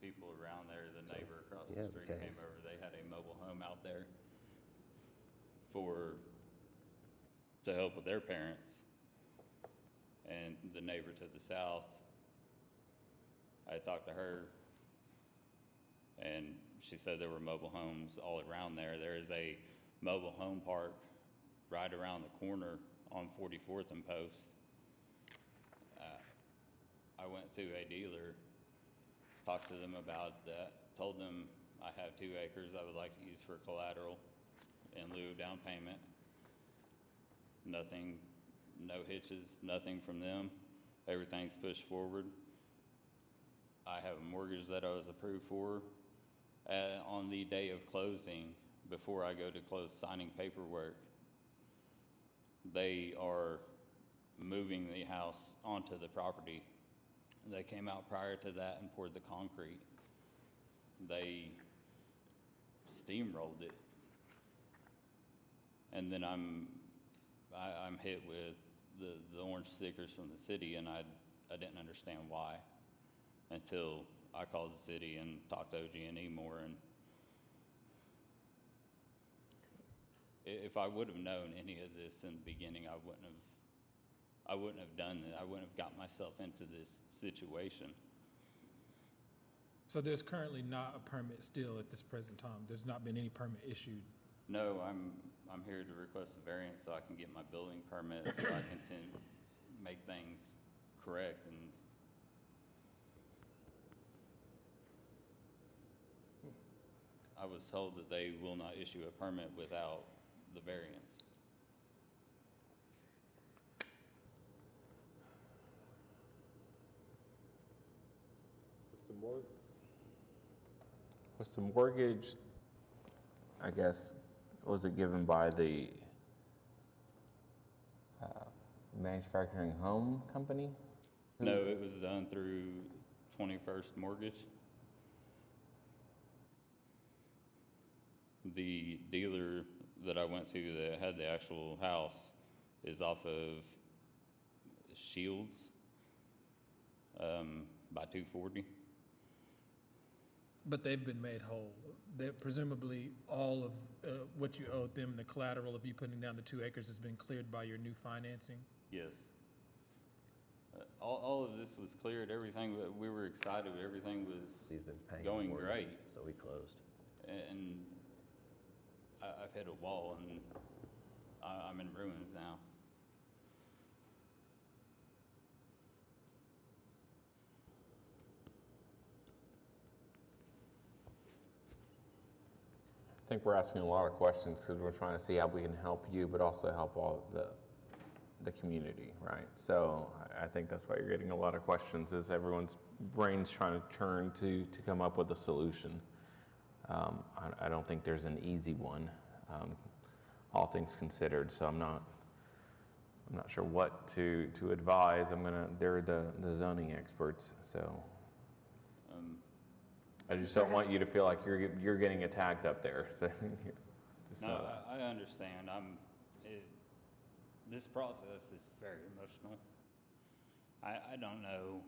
people around there, the neighbor across Yeah, the it's a street came case. over, they had a mobile home out there to help with their parents. And the neighbor to the south, I talked to her, and she said there were mobile homes all around there. There is a mobile home park right around the corner on 44th and Post. I went to a dealer, talked to them about that, told them I have 2 acres I would like to use for collateral in lieu of down payment. Nothing, no hitches, nothing from them. Everything's pushed forward. I have a mortgage that I was approved for. On the day of closing, before I go to close signing paperwork, they are moving the house onto the property. They came out prior to that and poured the concrete. They steamrolled it. And then I'm hit with the orange stickers from the city, and I didn't understand why until I called the city and talked to OG&E more. And if I would have known any of this in the beginning, I wouldn't have done it. I wouldn't have got myself into this situation. So there's currently not a permit still at this present time? There's not been any permit issued? No, I'm here to request a variance so I can get my building permit, so I can make things correct. And I was told that they will not issue a permit without the variance. Was the mortgage, I guess, was it given by the manufacturing home company? No, it was done through 21st Mortgage. The dealer that I went to that had the actual house is off of Shields by 240. But they've been made whole. That presumably all of what you owed them, the collateral of you putting down the 2 acres has been cleared by your new financing? Yes. All of this was cleared, everything, we were excited, everything was He's been paying going mortgage, great. so we closed. And I've hit a wall, and I'm in ruins now. I think we're asking a lot of questions because we're trying to see how we can help you, but also help all the community, right? So I think that's why you're getting a lot of questions, is everyone's brain's trying to turn to come up with a solution. I don't think there's an easy one, all things considered. So I'm not sure what to advise. They're the zoning experts, so. I just don't want you to feel like you're getting attacked up there. So, No, I understand. This process is very emotional. I don't know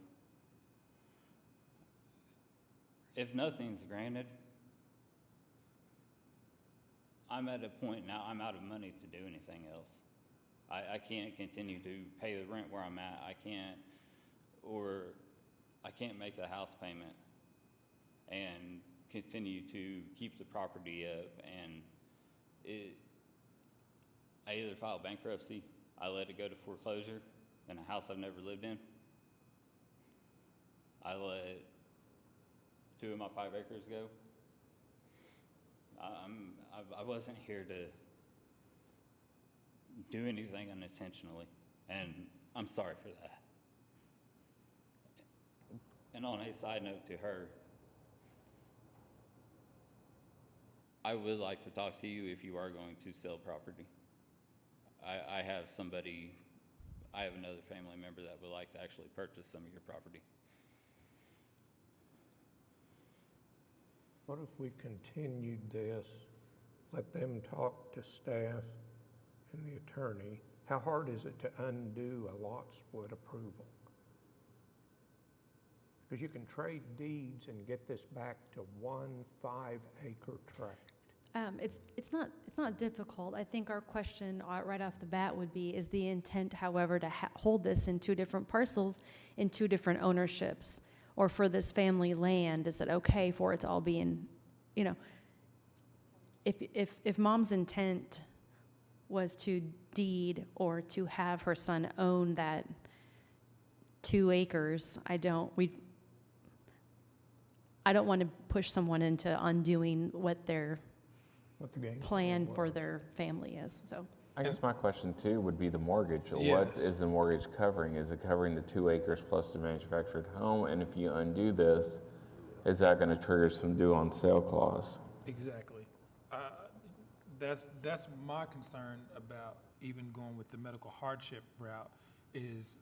if nothing's granted, I'm at a point now, I'm out of money to do anything else. I can't continue to pay the rent where I'm at. I can't make the house payment and continue to keep the property up. And I either file bankruptcy, I let it go to foreclosure in a house I've never lived in. I let 2 of my 5 acres go. I wasn't here to do anything unintentionally, and I'm sorry for that. And on a side note to her, I would like to talk to you if you are going to sell property. I have another family member that would like to actually purchase some of your property. What if we continued this, let them talk to staff and the attorney? How hard is it to undo a lot split approval? Because you can trade deeds and get this back to 1 5-acre tract. It's not difficult. I think our question right off the bat would be, is the intent, however, to hold this in 2 different parcels in 2 different ownerships? Or for this family land, is it okay for it to all be in, you know, if mom's intent was to deed or to have her son own that 2 acres, I don't want to push someone into undoing what their plan for their family is, so. I guess my question too would be the mortgage. What Yes. is the mortgage covering? Is it covering the 2 acres plus the manufactured home? And if you undo this, is that going to trigger some due on sale clause? Exactly. That's my concern about even going with the medical hardship route is,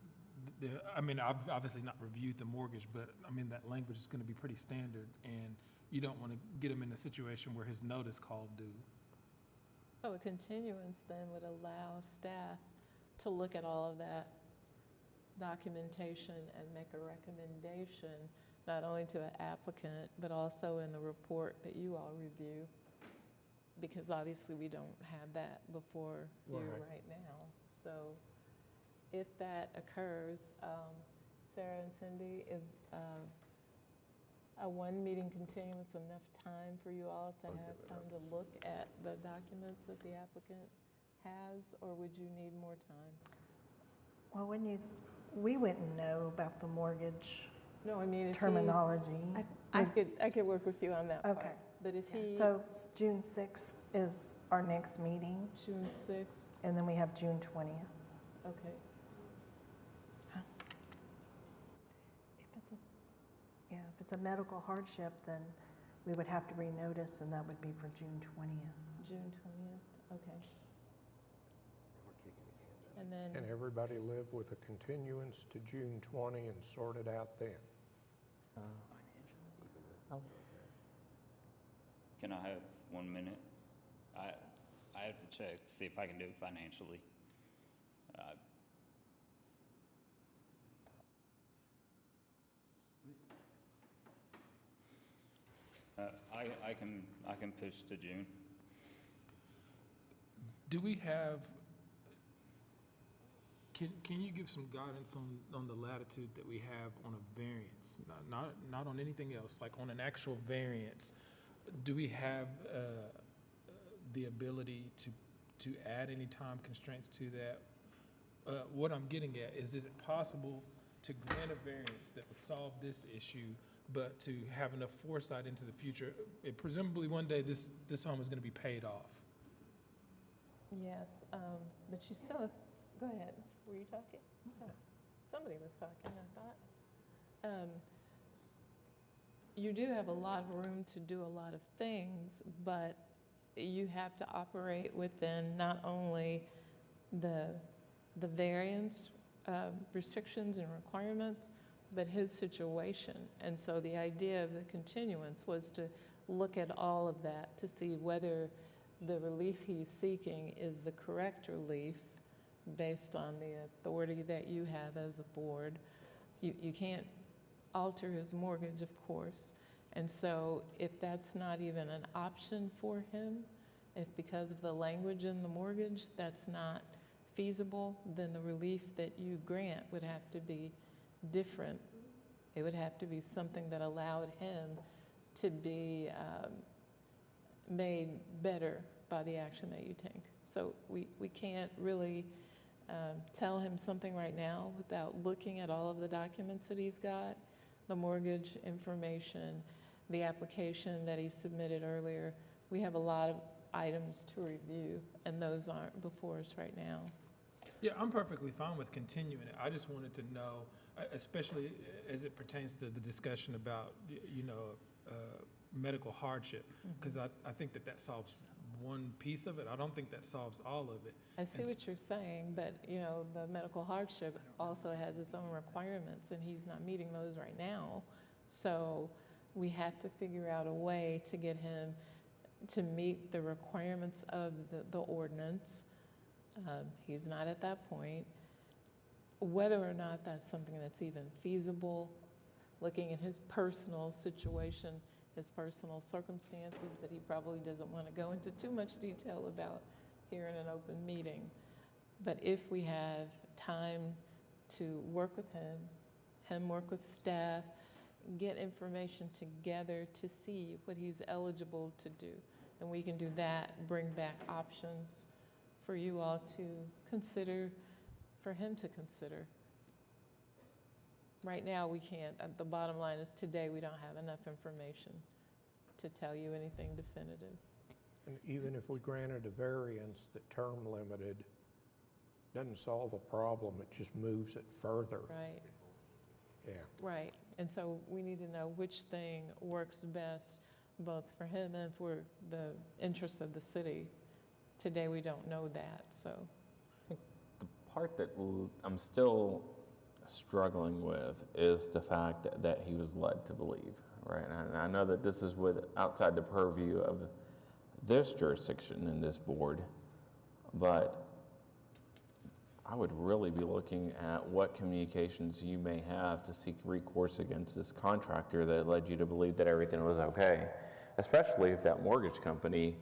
I've obviously not reviewed the mortgage, but that language is going to be pretty standard, and you don't want to get him in a situation where his notice called due. So a continuance then would allow staff to look at all of that documentation and make a recommendation, not only to the applicant, but also in the report that you all review. Because obviously we don't have that before you right now. So if that occurs, Sarah and Cindy, is a 1-meeting continuance enough time for you all to have time to look at the documents that the applicant has, or would you need more time? Well, we wouldn't know about the mortgage No, if terminology. I could work with you on that part. Okay. But if he, So June 6th is our next meeting, June 6th, and then we have June 20th. okay. If it's a medical hardship, then we would have to renotice, and that would be for June 20th. June 20th, okay. And then, Can everybody live with a continuance to June 20 and sort it out then? Can I have 1 minute? I have to check, see if I can do it financially. I can push to June. Do we have, can you give some guidance on the latitude that we have on a variance? Not on anything else, like on an actual variance. Do we have the ability to add any time constraints to that? What I'm getting at is it possible to grant a variance that would solve this issue, but to have enough foresight into the future? Presumably one day this home is going to be paid off. yes, but you still, go ahead. Were you talking? Oh, somebody was talking, I thought. You do have a lot of room to do a lot of things, but you have to operate within not only the variance restrictions and requirements, but his situation. And so the idea of the continuance was to look at all of that to see whether the relief he's seeking is the correct relief based on the authority that you have as a board. You can't alter his mortgage, of course. And so if that's not even an option for him, if because of the language in the mortgage, that's not feasible, then the relief that you grant would have to be different. It would have to be something that allowed him to be made better by the action that you take. So we can't really tell him something right now without looking at all of the documents that he's got, the mortgage information, the application that he submitted earlier. We have a lot of items to review, and those aren't before us right now. Yeah, I'm perfectly fine with continuing it. I just wanted to know, especially as it pertains to the discussion about, medical hardship, because I think that solves one piece of it. I don't think that solves all of it. I see what you're saying, but, the medical hardship also has its own requirements, and he's not meeting those right now. So we have to figure out a way to get him to meet the requirements of the ordinance. He's not at that point. Whether or not that's something that's even feasible, looking at his personal situation, his personal circumstances that he probably doesn't want to go into too much detail about here in an open meeting. But if we have time to work with him work with staff, get information together to see what he's eligible to do. And we can do that, bring back options for you all to consider, for him to consider. Right now, we can't. The bottom line is today we don't have enough information to tell you anything definitive. And even if we granted a variance that term limited, doesn't solve a problem, it just moves it further. Right. Yeah. Right. And so we need to know which thing works best, both for him and for the interests of the city. Today, we don't know that, so. The part that I'm still struggling with is the fact that he was led to believe, right? And I know that this is outside the purview of this jurisdiction and this board, but I would really be looking at what communications you may have to seek recourse against this contractor that led you to believe that everything was okay, especially if that mortgage company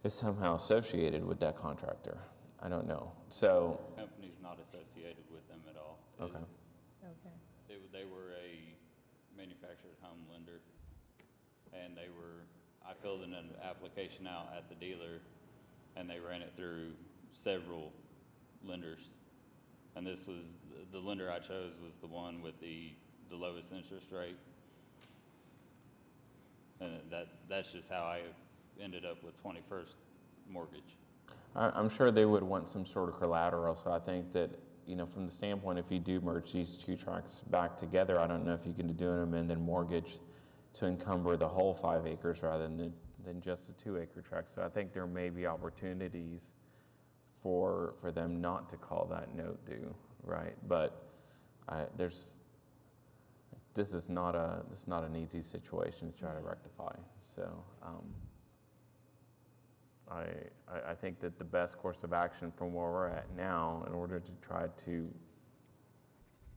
is somehow associated with that contractor. I don't know. So The company's not associated with them at all. okay. Okay. They were a manufactured home lender, and I filled in an application out at the dealer, and they ran it through several lenders. And this was, the lender I chose was the one with the lowest interest rate. And that's just how I ended up with 21st Mortgage. I'm sure they would want some sort of collateral, so I think that, from the standpoint, if you do merge these two tracts back together, I don't know if you can do an amended mortgage to encumber the whole 5 acres rather than just a 2-acre tract. So I think there may be opportunities for them not to call that note due, right? But this is not an easy situation to try to rectify. So I think that the best course of action from where we're at now, in order to try to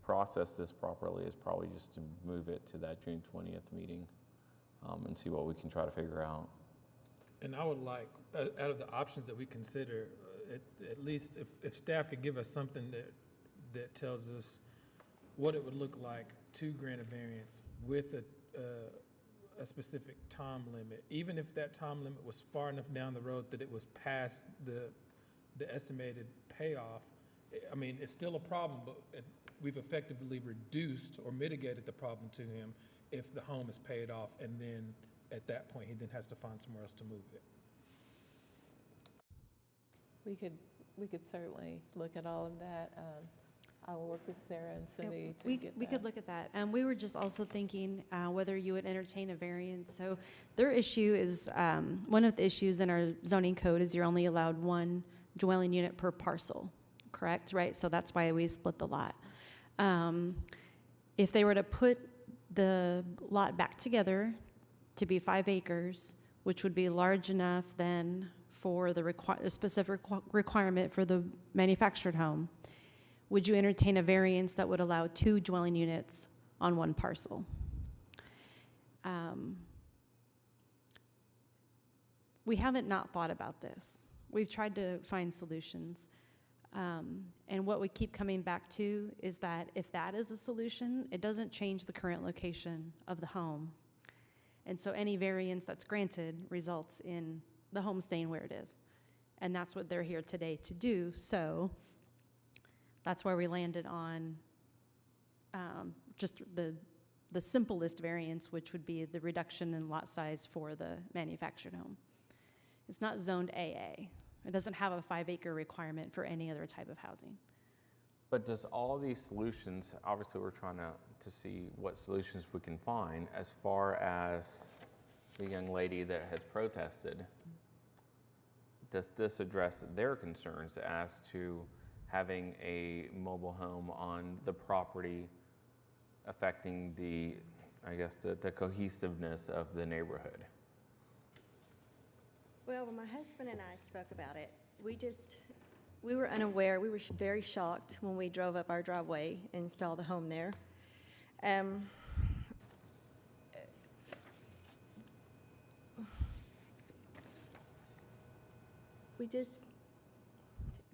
process this properly, is probably just to move it to that June 20th meeting and see what we can try to figure out. And I would like, out of the options that we consider, at least if staff could give us something that tells us what it would look like to grant a variance with a specific time limit, even if that time limit was far enough down the road that it was past the estimated payoff. I mean, it's still a problem, but we've effectively reduced or mitigated the problem to him if the home is paid off, and then at that point, he then has to find somewhere else to move it. We could certainly look at all of that. I will work with Sarah and Cindy to We get could that. look at that. We were just also thinking whether you would entertain a variance. So their issue is, one of the issues in our zoning code is you're only allowed one dwelling unit per parcel, correct? Right? So that's why we split the lot. If they were to put the lot back together to be 5 acres, which would be large enough then for the specific requirement for the manufactured home, would you entertain a variance that would allow 2 dwelling units on one parcel? we haven't not thought about this. We've tried to find solutions. And what we keep coming back to is that if that is a solution, it doesn't change the current location of the home. And so any variance that's granted results in the home staying where it is. And that's what they're here today to do. So that's where we landed on just the simplest variance, which would be the reduction in lot size for the manufactured home. It's not zoned AA. It doesn't have a 5-acre requirement for any other type of housing. But does all these solutions, obviously we're trying to see what solutions we can find as far as the young lady that has protested, does this address their concerns as to having a mobile home on the property affecting the, I guess, the cohesiveness of the neighborhood? Well, when my husband and I spoke about it, we were unaware. We were very shocked when we drove up our driveway and saw the home there. We just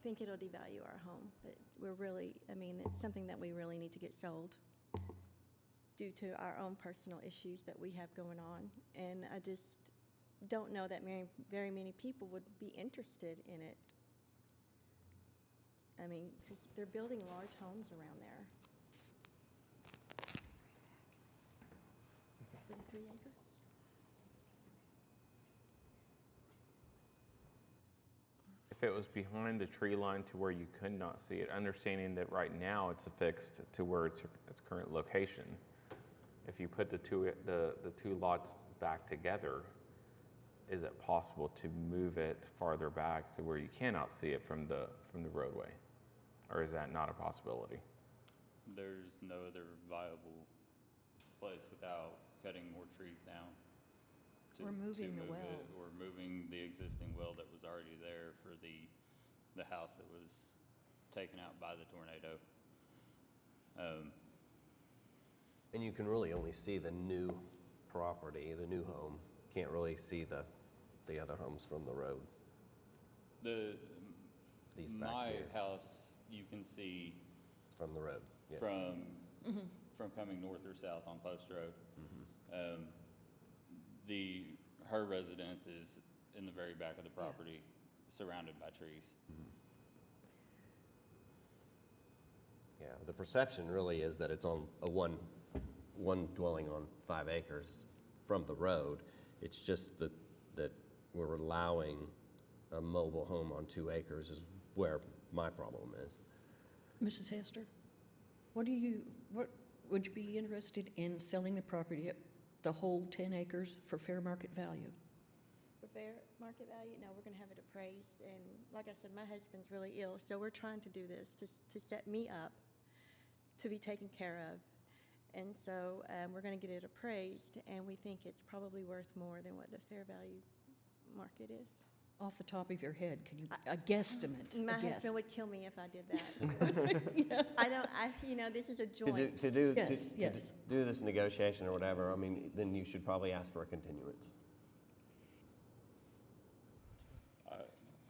think it'll devalue our home. That we're really, it's something that we really need to get sold due to our own personal issues that we have going on. And I just don't know that very many people would be interested in it. Because they're building large homes around there. 3 acres? If it was behind the tree line to where you could not see it, understanding that right now it's affixed to where its current location, if you put the two lots back together, is it possible to move it farther back to where you cannot see it from the roadway? Or is that not a possibility? There's no other viable place without cutting more trees down. Or moving the move well. it, or moving the existing well that was already there for the house that was taken out by the tornado. And you can really only see the new property, the new home. Can't really see the other homes from the road. These back My here. house, you can see From the road, yes. from coming north or south on Post Road. Her residence is in the very back of the property, surrounded by trees. Yeah, the perception really is that it's on a one dwelling on 5 acres from the road. It's just that we're allowing a mobile home on 2 acres is where my problem is. Mrs. Hester, what would you be interested in selling the property, the whole 10 acres for fair market value? For fair market value, no, we're going to have it appraised. And like I said, my husband's really ill, so we're trying to do this to set me up to be taken care of. And so we're going to get it appraised, and we think it's probably worth more than what the fair value market is. Off the top of your head, can you, a guesstimate? My a guess. husband would kill me if I did that. This is a joint. To do this negotiation or whatever, then you should probably ask for a continuance.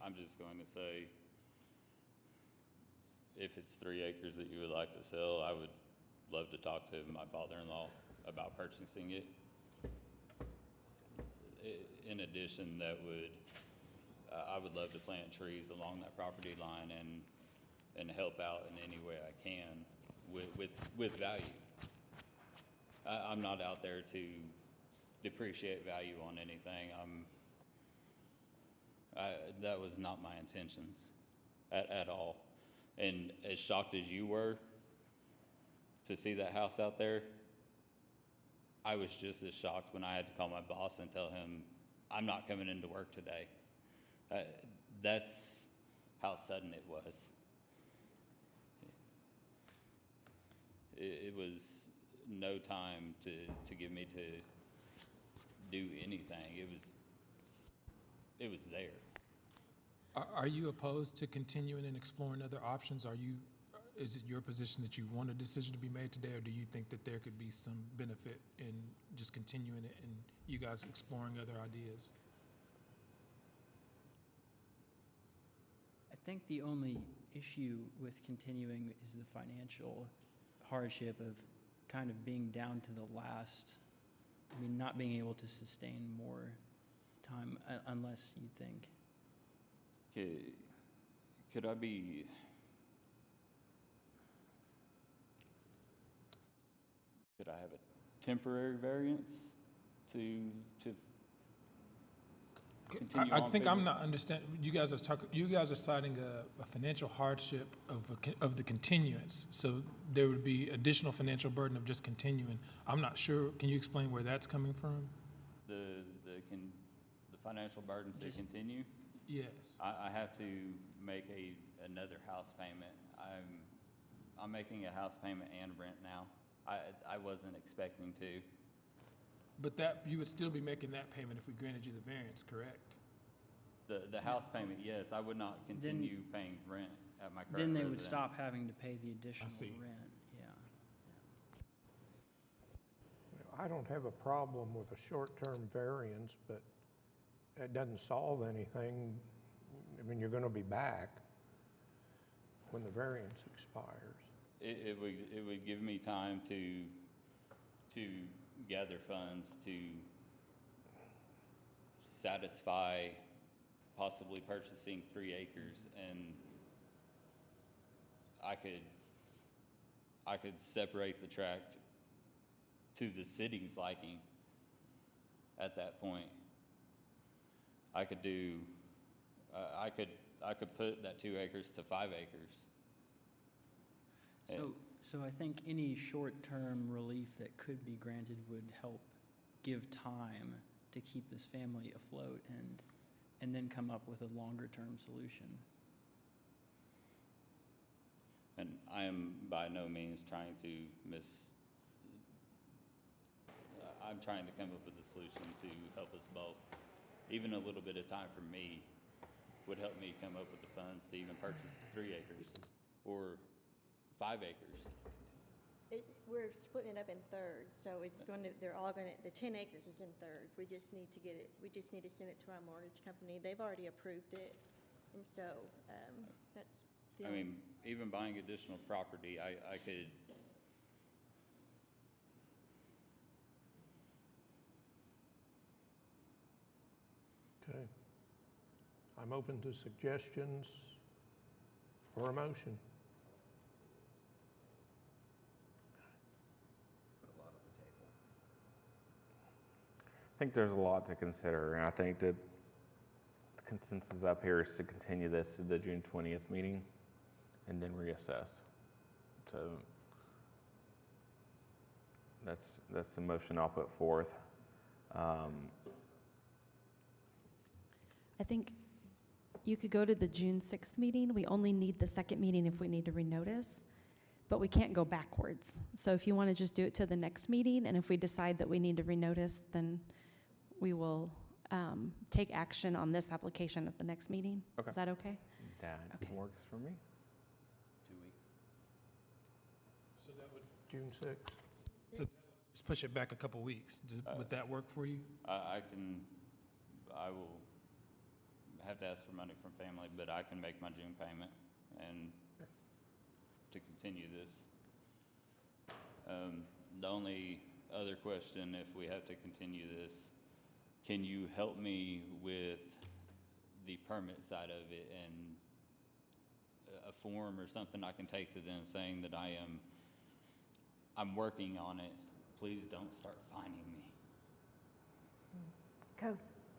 I'm just going to say, if it's 3 acres that you would like to sell, I would love to talk to my father-in-law about purchasing it. In addition, I would love to plant trees along that property line and help out in any way I can with value. I'm not out there to depreciate value on anything. That was not my intentions at all. And as shocked as you were to see that house out there, I was just as shocked when I had to call my boss and tell him, I'm not coming into work today. That's how sudden it was. It was no time to give me to do anything. It was there. Are you opposed to continuing and exploring other options? Is it your position that you want a decision to be made today, or do you think that there could be some benefit in just continuing it and you guys exploring other ideas? think the only issue with continuing is the financial hardship of kind of being down to the last, I mean, not being able to sustain more time unless you think. Could I be, could I have a temporary variance to continue I on think I'm figuring- not understanding, you guys are citing a financial hardship of the continuance. So there would be additional financial burden of just continuing. I'm not sure, can you explain where that's coming from? the financial burden to Just- continue? Yes. I have to make another house payment. I'm making a house payment and rent now. I wasn't expecting to. But that, you would still be making that payment if we granted you the variance, correct? The house payment, yes, I would not continue paying rent at my current Then they would residence. stop having to pay the additional see. rent, yeah. I don't have a problem with a short-term variance, but it doesn't solve anything. I mean, you're gonna be back when the variance expires. It would give me time to gather funds to satisfy possibly purchasing 3 acres, and I could separate the tract to the city's liking at that point. I could do, I could put that 2 acres to 5 acres. So I think any short-term relief that could be granted would help give time to keep this family afloat and then come up with a longer-term solution. And I am by no means trying to I'm trying to come up with a solution to help us both. Even a little bit of time for me would help me come up with the funds to even purchase 3 acres or 5 acres. We're splitting it up in thirds, so it's going to, the 10 acres is in thirds. We just need to get it, we just need to send it to our mortgage company. They've already approved it, and so that's the I only. mean, even buying additional property, I could, Okay. I'm open to suggestions or a motion. I think there's a lot to consider, and I think that the consensus up here is to continue this to the June 20th meeting and then reassess. So that's the motion I'll put forth. I think you could go to the June 6th meeting. We only need the second meeting if we need to renotice, but we can't go backwards. So if you want to just do it to the next meeting, and if we decide that we need to renotice, then we will take action on this application at the next meeting. Okay. Is that okay? That Okay. works for me. 2 weeks. So that would, June 6th. so just push it back a couple weeks. Would that work for you? I will have to ask for money from family, but I can make my June payment and to continue this. The only other question, if we have to continue this, can you help me with the permit side of it and a form or something I can take to them saying that I'm working on it? Please don't start fining me.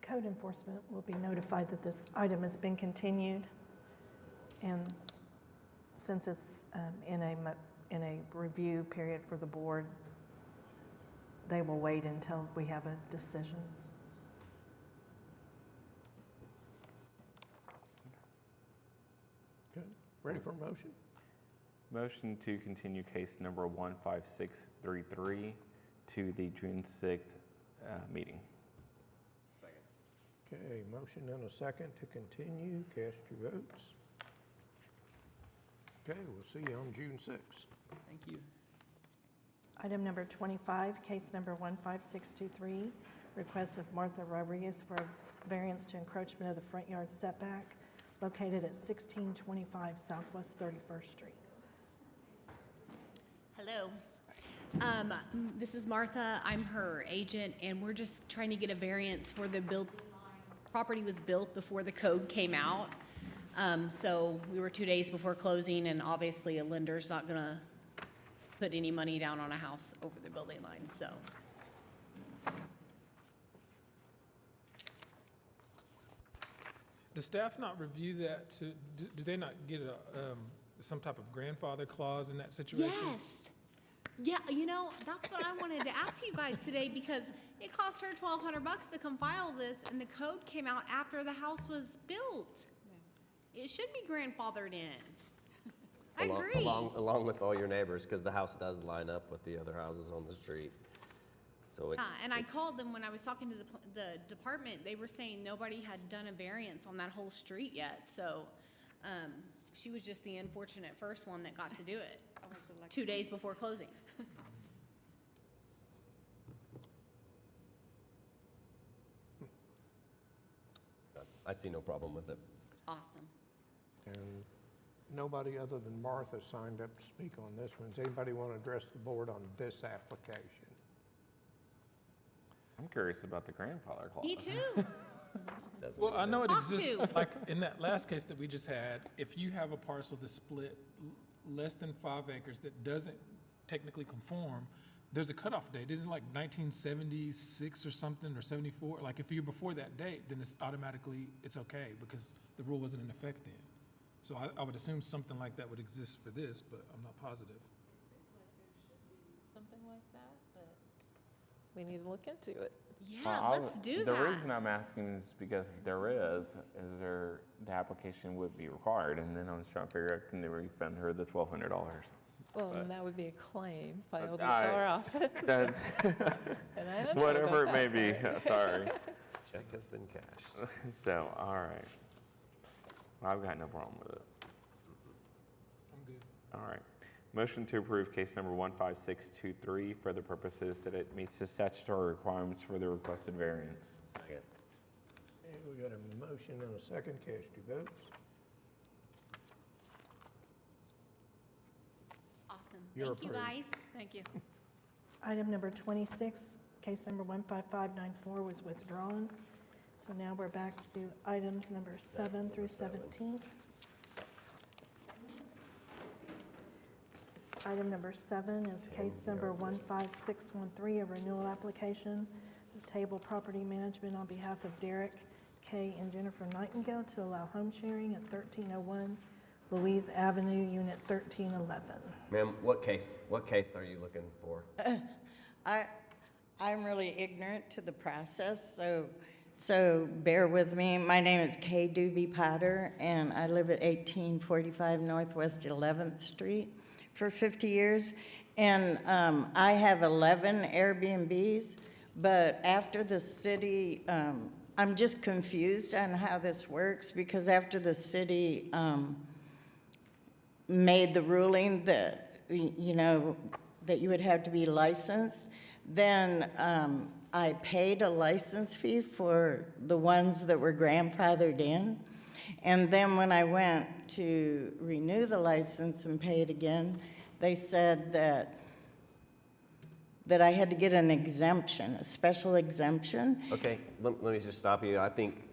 Code enforcement will be notified that this item has been continued, and since it's in a review period for the board, they will wait until we have a decision. Good. Ready for a motion? Motion to continue case number 15633 to the June 6th meeting. Okay, motion and a second to continue. Cast your votes. Okay, we'll see you on June 6th. Thank you. Item number 25, case number 15623, request of Martha Rodriguez for a variance to encroachment of the front yard setback located at 1625 Southwest 31st Street. Hello. This is Martha. I'm her agent, and we're just trying to get a variance for the property was built before the code came out. So we were 2 days before closing, and obviously a lender's not gonna put any money down on a house over the building line, so. Does staff not review that do they not get some type of grandfather clause in that situation? Yes. Yeah, you know, that's what I wanted to ask you guys today, because it cost her $1,200 to come file this, and the code came out after the house was built. It should be grandfathered in. I agree. Along with all your neighbors, because the house does line up with the other houses on the street. So it, And I called them when I was talking to the department. They were saying nobody had done a variance on that whole street yet. So she was just the unfortunate first one that got to do it 2 days before closing. I see no problem with it. Awesome. And nobody other than Martha signed up to speak on this one. Does anybody want to address the board on this application? I'm curious about the grandfather clause. Me too. Well, I know it Talk exists, to. like in that last case that we just had, if you have a parcel that's split less than 5 acres that doesn't technically conform, there's a cutoff date. Isn't it like 1976 or something, or 74? Like if you're before that date, then it's automatically, it's okay because the rule wasn't in effect then. So I would assume something like that would exist for this, but I'm not positive. Something like that, but we need to look into it. Yeah, let's do The that. reason I'm asking is because if there is there, the application would be required, and then I was trying to figure out, can they refund her the $1,200? Well, But- and that would be a claim filed with I- our office. That's, And I don't know whatever it about may that be, part. sorry. Check has been cashed. So, all right. I've got no problem with it. I'm good. All right. Motion to approve case number 15623 for the purposes that it meets the statutory requirements for the requested variance. Second. Okay, we got a motion and a second. Cast your votes. Awesome. You're Thank you, approved. guys. Thank you. Item number 26, case number 15594 was withdrawn. So now we're back to items number 7 through 17. Item number 7 is case number 15613, a renewal application of Table Property Management on behalf of Derek K. and Jennifer Nightingale to allow home sharing at 1301 Louise Avenue, Unit 1311. Ma'am, what case are you looking for? I'm really ignorant to the process, so bear with me. My name is Kay Doobie Potter, and I live at 1845 Northwest 11th Street for 50 years. And I have 11 Airbnbs, but after the city, I'm just confused on how this works, because after the city made the ruling that, you know, that you would have to be licensed, then I paid a license fee for the ones that were grandfathered in. And then when I went to renew the license and pay it again, they said that I had to get an exemption, a special exemption. Okay, let me just stop you. I think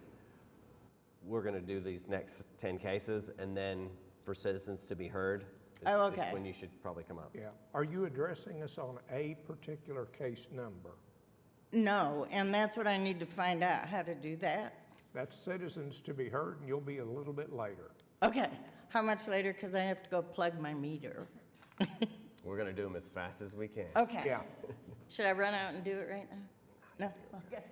we're going to do these next 10 cases, and then for citizens to be heard is okay. when you should probably come up. Yeah. Are you addressing us on a particular case number? No, and that's what I need to find out, how to do that. That's citizens to be heard, and you'll be a little bit later. Okay, how much later? Because I have to go plug my meter. We're going to do them as fast as we can. Okay. Yeah. Should I run out and do it right now? No? Okay.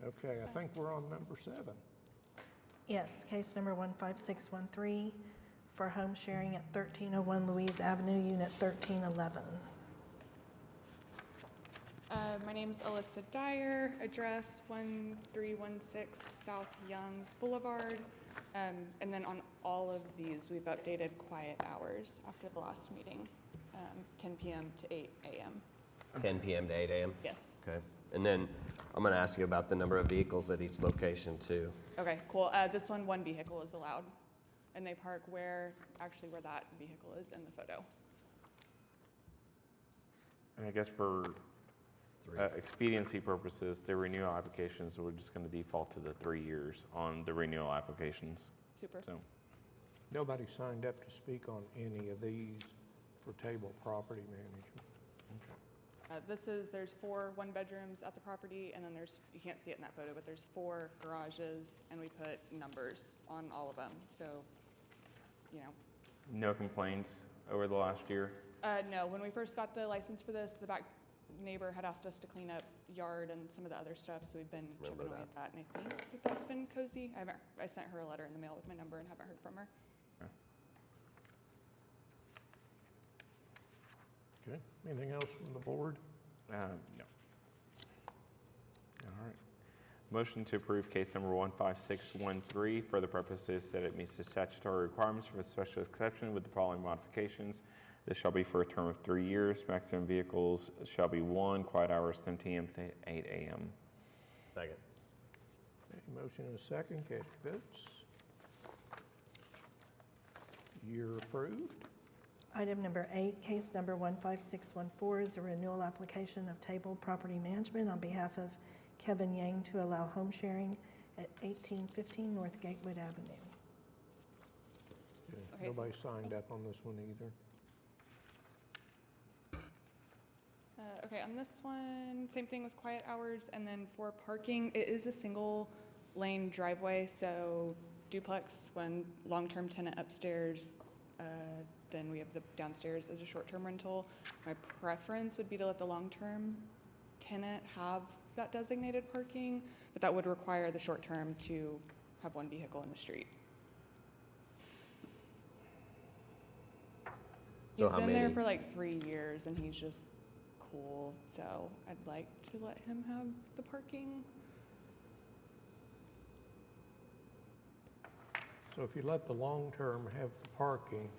Okay, I think we're on number 7. Yes, case number 15613 for home sharing at 1301 Louise Avenue, Unit 1311. My name's Alyssa Dyer, address 1316 South Youngs Boulevard. And then on all of these, we've updated quiet hours after the last meeting, 10 p.m. to 8 a.m. 10 p.m. to 8 a.m.? Yes. Okay. And then I'm gonna ask you about the number of vehicles at each location too. Okay, cool. This one vehicle is allowed, and they park where that vehicle is in the photo. And I guess for expediency purposes, the renewal applications, we're just going to default to the 3 years on the renewal applications. Super. So, Nobody signed up to speak on any of these for table property management. There's 4 one-bedrooms at the property, and then you can't see it in that photo, but there's 4 garages, and we put numbers on all of them, so, no complaints over the last year? No, when we first got the license for this, the back neighbor had asked us to clean up yard and some of the other stuff, so we've been chipping away at that, and I think that's been cozy. I sent her a letter in the mail with my number and haven't heard from her. Okay, anything else from the board? No. All right. Motion to approve case number 15613 for the purposes that it meets the statutory requirements for the special exception with the following modifications. This shall be for a term of 3 years. Maximum vehicles shall be 1, quiet hours 10 p.m. to 8 a.m. Second. Okay, motion and a second, cast your votes. You're approved. Item number 8, case number 15614 is a renewal application of Table Property Management on behalf of Kevin Yang to allow home sharing at 1815 North Gatewood Avenue. Okay, nobody signed up on this one either. Okay, on this one, same thing with quiet hours, and then for parking, it is a single lane driveway, so duplex, when long-term tenant upstairs, then we have the downstairs as a short-term rental. My preference would be to let the long-term tenant have that designated parking, but that would require the short-term to have 1 vehicle in the street. So He's how been many? there for like 3 years, and he's just cool, so I'd like to let him have the parking. So if you let the long-term have the parking,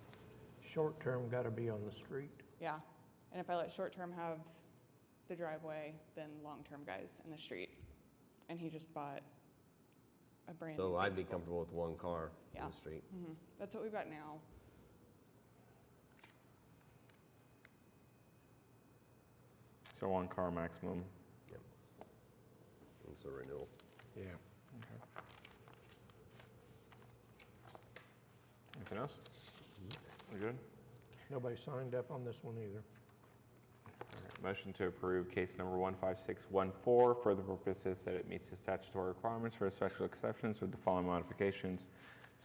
short-term got to be on the street. Yeah, and if I let short-term have the driveway, then long-term guys in the street. And he just bought a brand new So I'd be vehicle. comfortable with 1 car Yeah. in the street. That's what we've got now. So 1 car maximum. Yep. It's a renewal. Yeah. Anything else? We're good? Nobody signed up on this one either. All right. Motion to approve case number 15614 for the purposes that it meets the statutory requirements for special exceptions with the following modifications.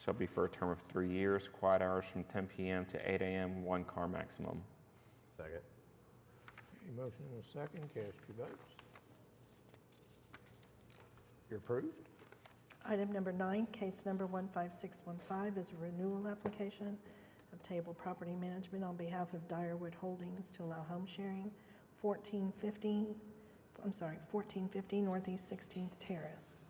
Shall be for a term of 3 years, quiet hours from 10 p.m. to 8 a.m., 1 car maximum. Second. Okay, motion and a second, cast your votes. You're approved. Item number 9, case number 15615 is a renewal application of Table Property Management on behalf of Dyerwood Holdings to allow home sharing, 1415 Northeast 16th Terrace.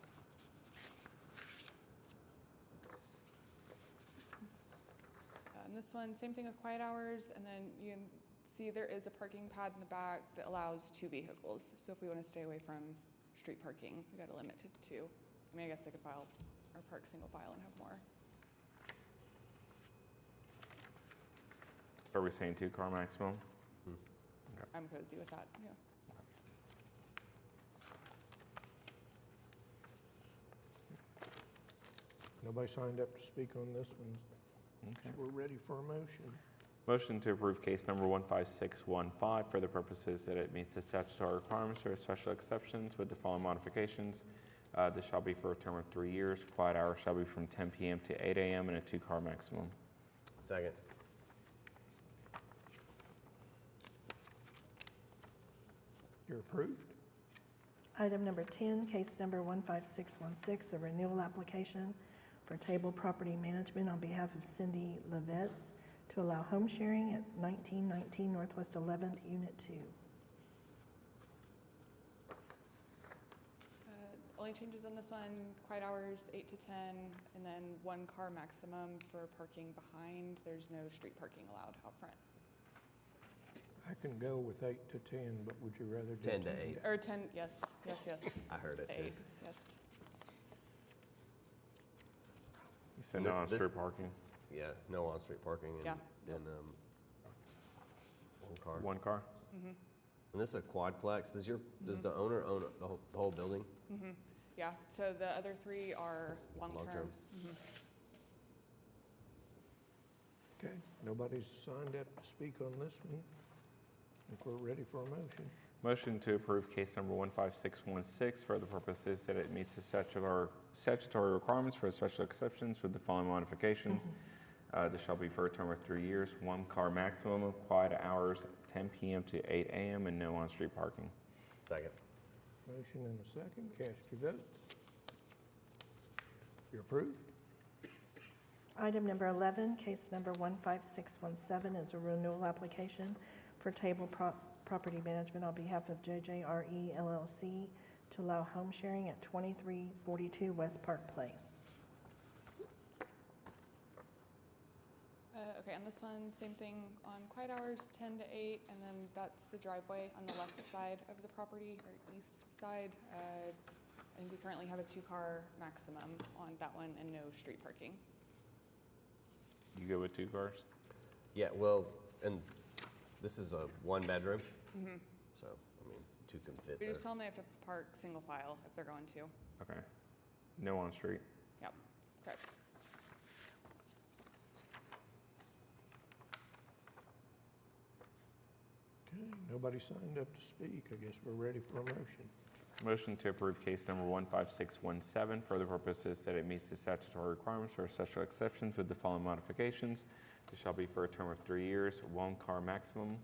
And this one, same thing with quiet hours, and then you can see there is a parking pad in the back that allows 2 vehicles. So if we want to stay away from street parking, we got to limit to 2. I mean, I guess they could file or park single file and have more. Are we saying 2 car maximum? I'm cozy with that, yeah. Nobody signed up to speak on this one. Okay. So we're ready for a motion. Motion to approve case number 15615 for the purposes that it meets the statutory requirements for special exceptions with the following modifications. This shall be for a term of 3 years. Quiet hours shall be from 10 p.m. to 8 a.m. and a 2 car maximum. Second. You're approved. Item number 10, case number 15616, a renewal application for Table Property Management on behalf of Cindy Levetz to allow home sharing at 1919 Northwest 11th, Unit 2. Only changes on this one, quiet hours 8 to 10, and then 1 car maximum for parking behind. There's no street parking allowed out front. I can go with 8 to 10, but would you rather do 10 to 8. Or 10, yes, yes, yes. I heard it too. 8, yes. You said This- no on this- street parking? Yeah, no on-street parking Yeah. and one car. One car? Mm-hmm, And this is a quadplex. Does the owner own the whole building? mm-hmm. Yeah, so the other 3 are long-term. Long-term. Mhm. Okay, nobody's signed up to speak on this one. I think we're ready for a motion. Motion to approve case number 15616 for the purposes that it meets the statutory requirements for special exceptions with the following modifications. This shall be for a term of 3 years, 1 car maximum, quiet hours 10 p.m. to 8 a.m., and no on-street parking. Second. Motion and a second, cast your votes. You're approved. Item number 11, case number 15617 is a renewal application for Table Property Management on behalf of JJRE LLC to allow home sharing at 2342 West Park Place. Okay, on this one, same thing on quiet hours, 10 to 8, and then that's the driveway on the left side of the property, or east side. I think we currently have a 2-car maximum on that one and no street parking. You go with 2 cars? Yeah, well, and this is a 1-bedroom, Mm-hmm. so, I mean, 2 can fit We there. just tell them they have to park single file if they're going to. Okay. No on-street? Yep, correct. Okay, nobody signed up to speak. I guess we're ready for a motion. Motion to approve case number 15617 for the purposes that it meets the statutory requirements for special exceptions with the following modifications. This shall be for a term of 3 years, 1 car maximum,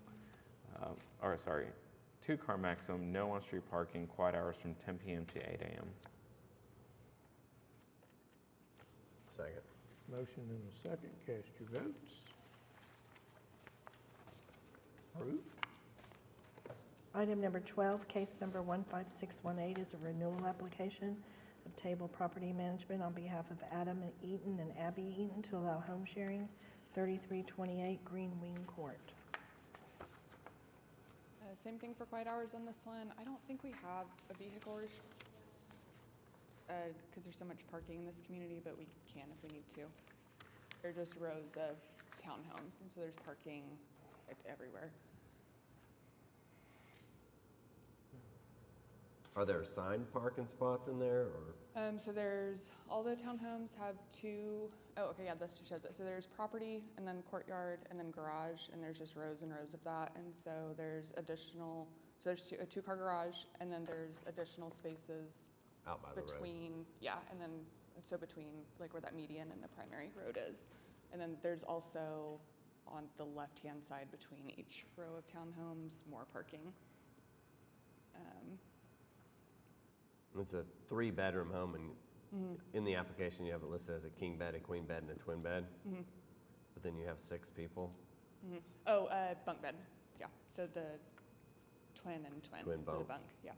2 car maximum, no on-street parking, quiet hours from 10 p.m. to 8 a.m. Second. Motion and a second, cast your votes. Approved. Item number 12, case number 15618 is a renewal application of Table Property Management on behalf of Adam Eaton and Abby Eaton to allow home sharing, 3328 Green Wing Court. Same thing for quiet hours on this one. I don't think we have a vehicle because there's so much parking in this community, but we can if we need to. They're just rows of townhomes, and so there's parking everywhere. Are there assigned parking spots in there, or? So there's, all the townhomes have 2, oh, okay, yeah, this just shows it. So there's property, and then courtyard, and then garage, and there's just rows and rows of that. And so there's additional, so there's a 2-car garage, and then there's additional spaces Out by the road. between, yeah, and then, so between, like where that median and the primary road is. And then there's also, on the left-hand side between each row of townhomes, more parking. It's a 3-bedroom home, and Mhm. in the application, you have it listed as a king bed, a queen bed, and a twin bed. Mhm. But then you have 6 people. Mhm. Oh, bunk bed, yeah, so the twin and twin. Twin for the bunks. bunk, yeah.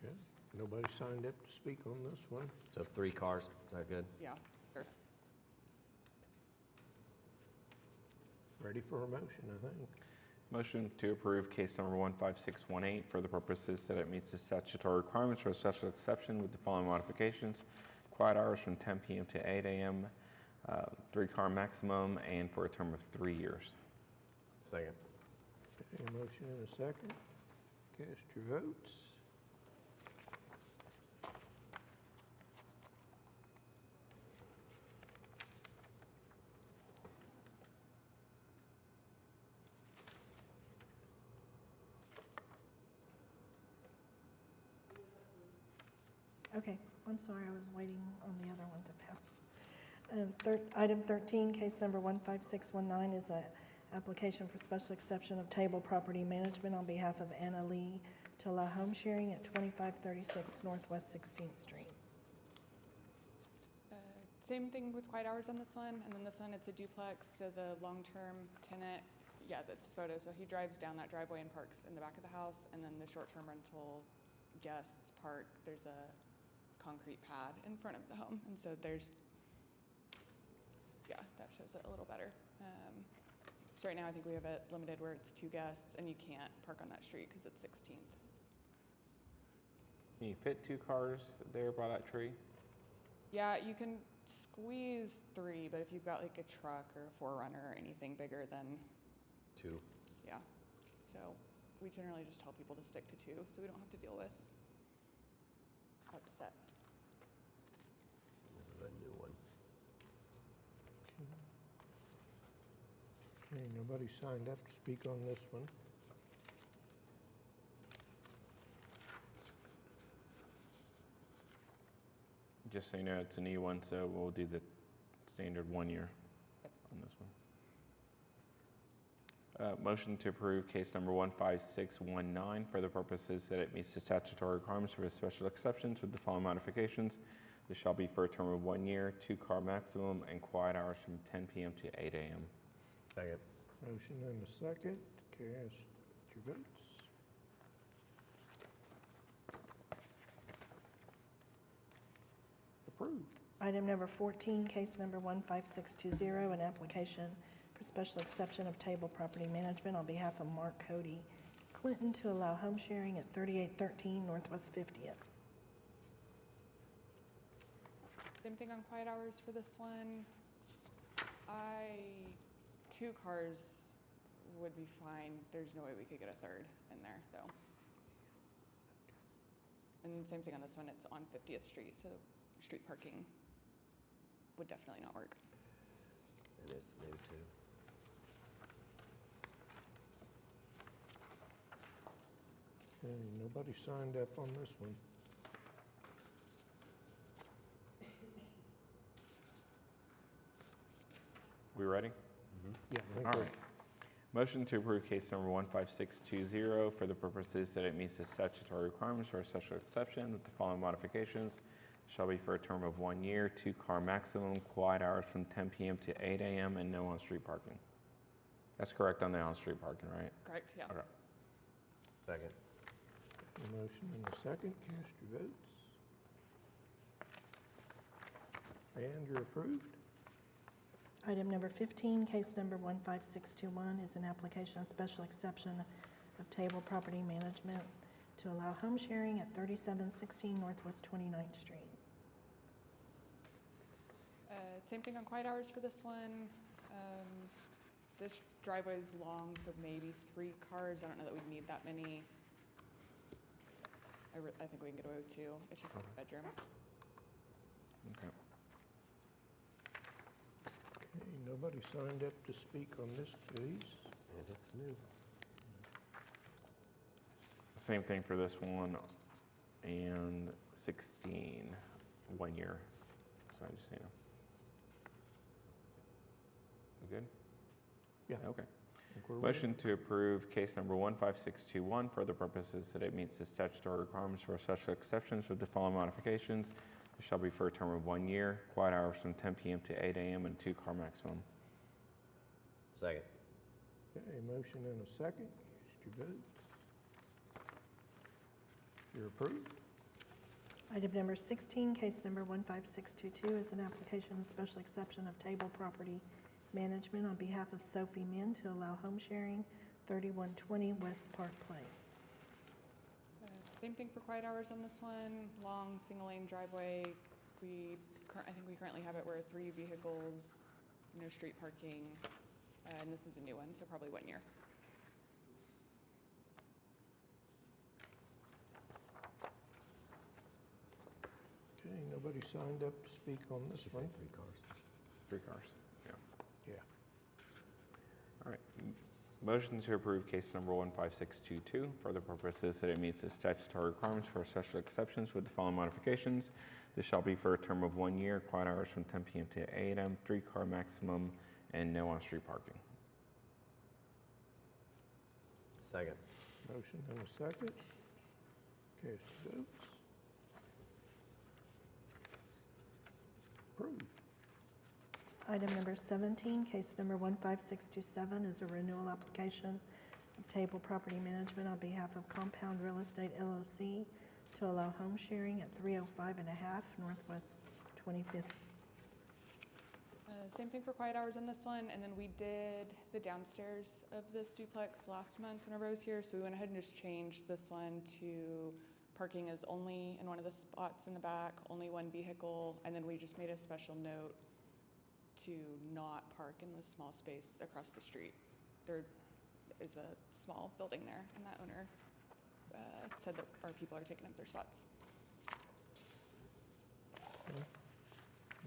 Okay, nobody signed up to speak on this one. So 3 cars, is that good? Yeah, sure. Ready for a motion, I think. Motion to approve case number 15618 for the purposes that it meets the statutory requirements for a special exception with the following modifications. Quiet hours from 10 p.m. to 8 a.m., 3-car maximum, and for a term of 3 years. Second. Okay, a motion and a second. Cast your votes. Okay, I'm sorry, I was waiting on the other one to pass. Item 13, case number 15619 is an application for special exception of Table Property Management on behalf of Anna Lee to allow home sharing at 2536 Northwest 16th Street. Same thing with quiet hours on this one, and then this one, it's a duplex, so the long-term tenant, yeah, that's photo, so he drives down that driveway and parks in the back of the house, and then the short-term rental guests park, there's a concrete pad in front of the home, and so there's, yeah, that shows it a little better. So right now, I think we have it limited where it's 2 guests, and you can't park on that street because it's 16th. Can you fit 2 cars there by that tree? Yeah, you can squeeze 3, but if you've got like a truck or a 4Runner or anything bigger than 2. yeah. So we generally just tell people to stick to 2, so we don't have to deal with upset. This is a new one. Okay, nobody signed up to speak on this one. Just so you know, it's a new one, so we'll do the standard 1 year on this one. Motion to approve case number 15619 for the purposes that it meets the statutory requirements for the special exceptions with the following modifications. This shall be for a term of 1 year, 2-car maximum, and quiet hours from 10 p.m. to 8 a.m. Second. Motion and a second. Cast your votes. Approved. Item number 14, case number 15620, an application for special exception of table property management on behalf of Mark Cody Clinton to allow home sharing at 3813 Northwest 50th. Same thing on quiet hours for this one. 2 cars would be fine. There's no way we could get a 3rd in there, though. And same thing on this one, it's on 50th Street, so street parking would definitely not work. And it's new too. Okay, nobody signed up on this one. We ready? Yeah, I think All we're- right. Motion to approve case number 15620 for the purposes that it meets the statutory requirements for a special exception with the following modifications. Shall be for a term of 1 year, 2-car maximum, quiet hours from 10 p.m. to 8 a.m., and no on-street parking. That's correct on the on-street parking, right? Correct, yeah. Okay. Second. A motion and a second. Cast your votes. And you're approved. Item number 15, case number 15621, is an application of special exception of table property management to allow home sharing at 3716 Northwest 29th Street. Same thing on quiet hours for this one. This driveway is long, so maybe 3 cars. I don't know that we'd need that many. I think we can get away with 2. It's just a bedroom. Okay. Okay, nobody signed up to speak on this, please. And it's new. Same thing for this one and 16, 1 year. So I just, We good? Yeah. Okay. I think we're ready. Motion to approve case number 15621 for the purposes that it meets the statutory requirements for special exceptions with the following modifications. It shall be for a term of 1 year, quiet hours from 10 p.m. to 8 a.m., and 2-car maximum. Second. Okay, motion and a second. Cast your votes. You're approved. Item number 16, case number 15622, is an application of special exception of table property management on behalf of Sophie Min to allow home sharing, 3120 West Park Place. Same thing for quiet hours on this one. Long single-lane driveway. I think we currently have it where 3 vehicles, no street parking, and this is a new one, so probably 1 year. Okay, nobody signed up to speak on this She said one. 3 cars. 3 cars, yeah. Yeah. All right. Motion to approve case number 15622 for the purposes that it meets the statutory requirements for special exceptions with the following modifications. This shall be for a term of 1 year, quiet hours from 10 p.m. to 8 a.m., 3-car maximum, and no on-street parking. Second. Motion and a second. Cast your votes. Approved. Item number 17, case number 15627, is a renewal application of table property management on behalf of Compound Real Estate LLC to allow home sharing at 305 and a half Northwest 25th Same thing for quiet hours on this one, and then we did the downstairs of this duplex last month whenever I was here, so we went ahead and just changed this one to parking is only in one of the spots in the back, only one vehicle, and then we just made a special note to not park in the small space across the street. There is a small building there, and that owner said that our people are taking up their spots. Okay.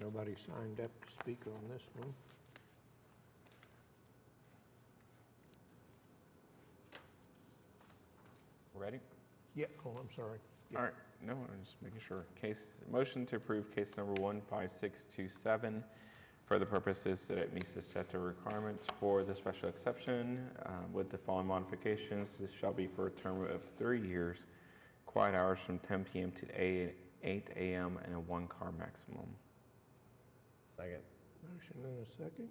Nobody signed up to speak on this one. Ready? Yeah, oh, I'm sorry. Yeah. All right, no, I'm just making sure. Motion to approve case number 15627 for the purposes that it meets the statutory requirements for the special exception with the following modifications. This shall be for a term of 3 years, quiet hours from 10 p.m. to 8 a.m. and a 1-car maximum. Second. Motion and a second.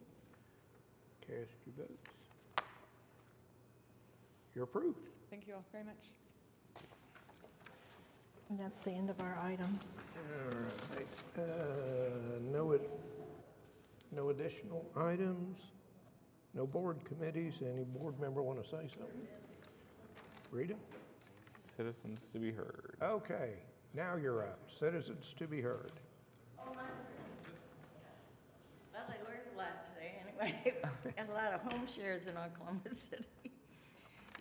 Cast your votes. You're approved. Thank you all very much. And that's the end of our items. All right. No additional items, no board committees. Any board member want to say something? Rita? Citizens to be heard. Okay, now you're up. Citizens to be heard. Well, I learned a lot today anyway. Got a lot of home shares in Oklahoma City.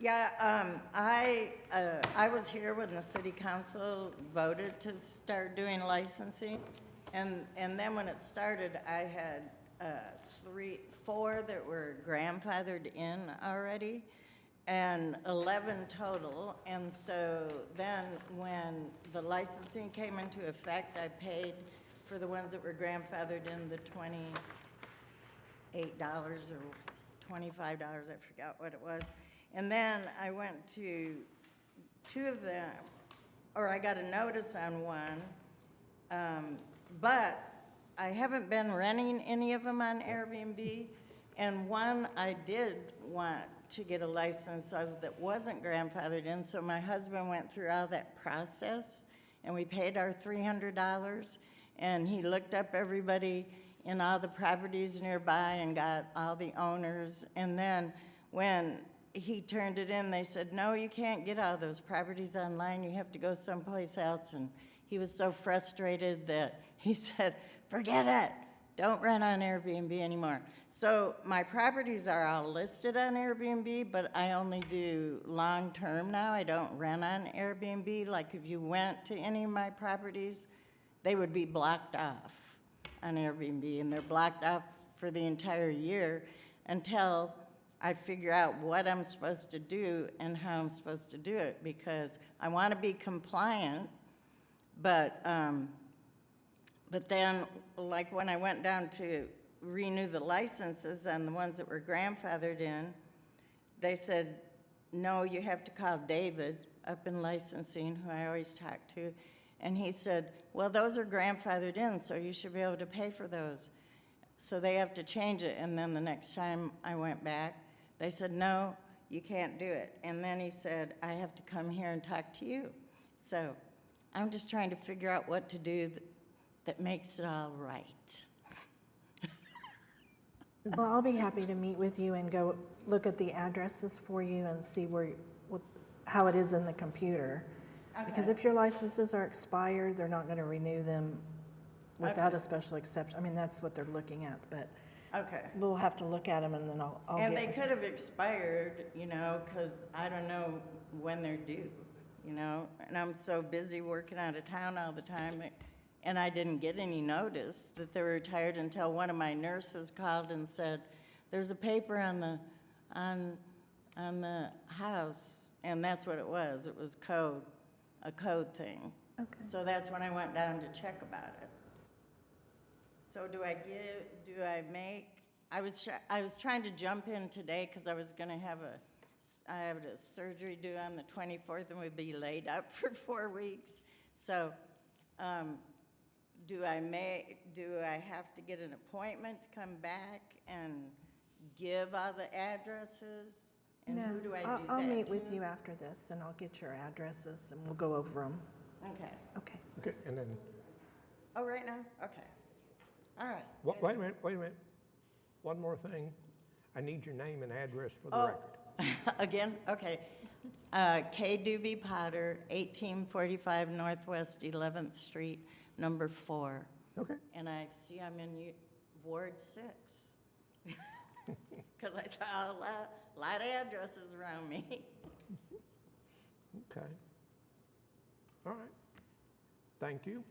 Yeah, I was here when the city council voted to start doing licensing. And then when it started, I had 4 that were grandfathered in already and 11 total. And so then when the licensing came into effect, I paid for the ones that were grandfathered in the $28 or $25, I forgot what it was. And then I went to 2 of them, or I got a notice on one, but I haven't been renting any of them on Airbnb. And one I did want to get a license of that wasn't grandfathered in, so my husband went through all that process, and we paid our $300, and he looked up everybody in all the properties nearby and got all the owners, and then when he turned it in, they said, no, you can't get all those properties online, you have to go someplace else. And he was so frustrated that he said, forget it, don't rent on Airbnb anymore. So my properties are all listed on Airbnb, but I only do long-term now. I don't rent on Airbnb. Like if you went to any of my properties, they would be blocked off on Airbnb, and they're blocked off for the entire year until I figure out what I'm supposed to do and how I'm supposed to do it, because I want to be compliant, but then, like when I went down to renew the licenses on the ones that were grandfathered in, they said, no, you have to call David up in licensing, who I always talk to, and he said, well, those are grandfathered in, so you should be able to pay for those. So they have to change it, and then the next time I went back, they said, no, you can't do it. And then he said, I have to come here and talk to you. So I'm just trying to figure out what to do that makes it all right. Well, I'll be happy to meet with you and go look at the addresses for you and see how it is in the computer. Because Okay. if your licenses are expired, they're not going to renew them without a special exception. I mean, that's what they're looking at, but Okay. we'll have to look at them and then I'll And get they with could you. have expired, because I don't know when they're due, And I'm so busy working out of town all the time, and I didn't get any notice that they were retired until one of my nurses called and said, there's a paper on the house, and that's what it was. It was a code thing. Okay. So that's when I went down to check about it. So I was trying to jump in today because I was going to have I have a surgery due on the 24th and we'd be laid up for 4 weeks. So do I have to get an appointment to come back and give all the addresses? And No, who do I do that I'll meet with to? you after this and I'll get your addresses and we'll go over them. Okay. Okay. Okay, and then Oh, right now? Okay. All right. Wait a minute. One more thing. I need your name and address for the Oh. record. Again, okay. K. Doobie Potter, 1845 Northwest 11th Street, number 4. Okay. And I see I'm in Ward 6. Because I saw a lot of addresses around me. Okay. All right. Thank you.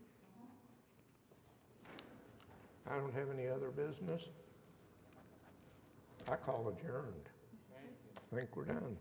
I don't have any other business. I call adjourned. I think we're done.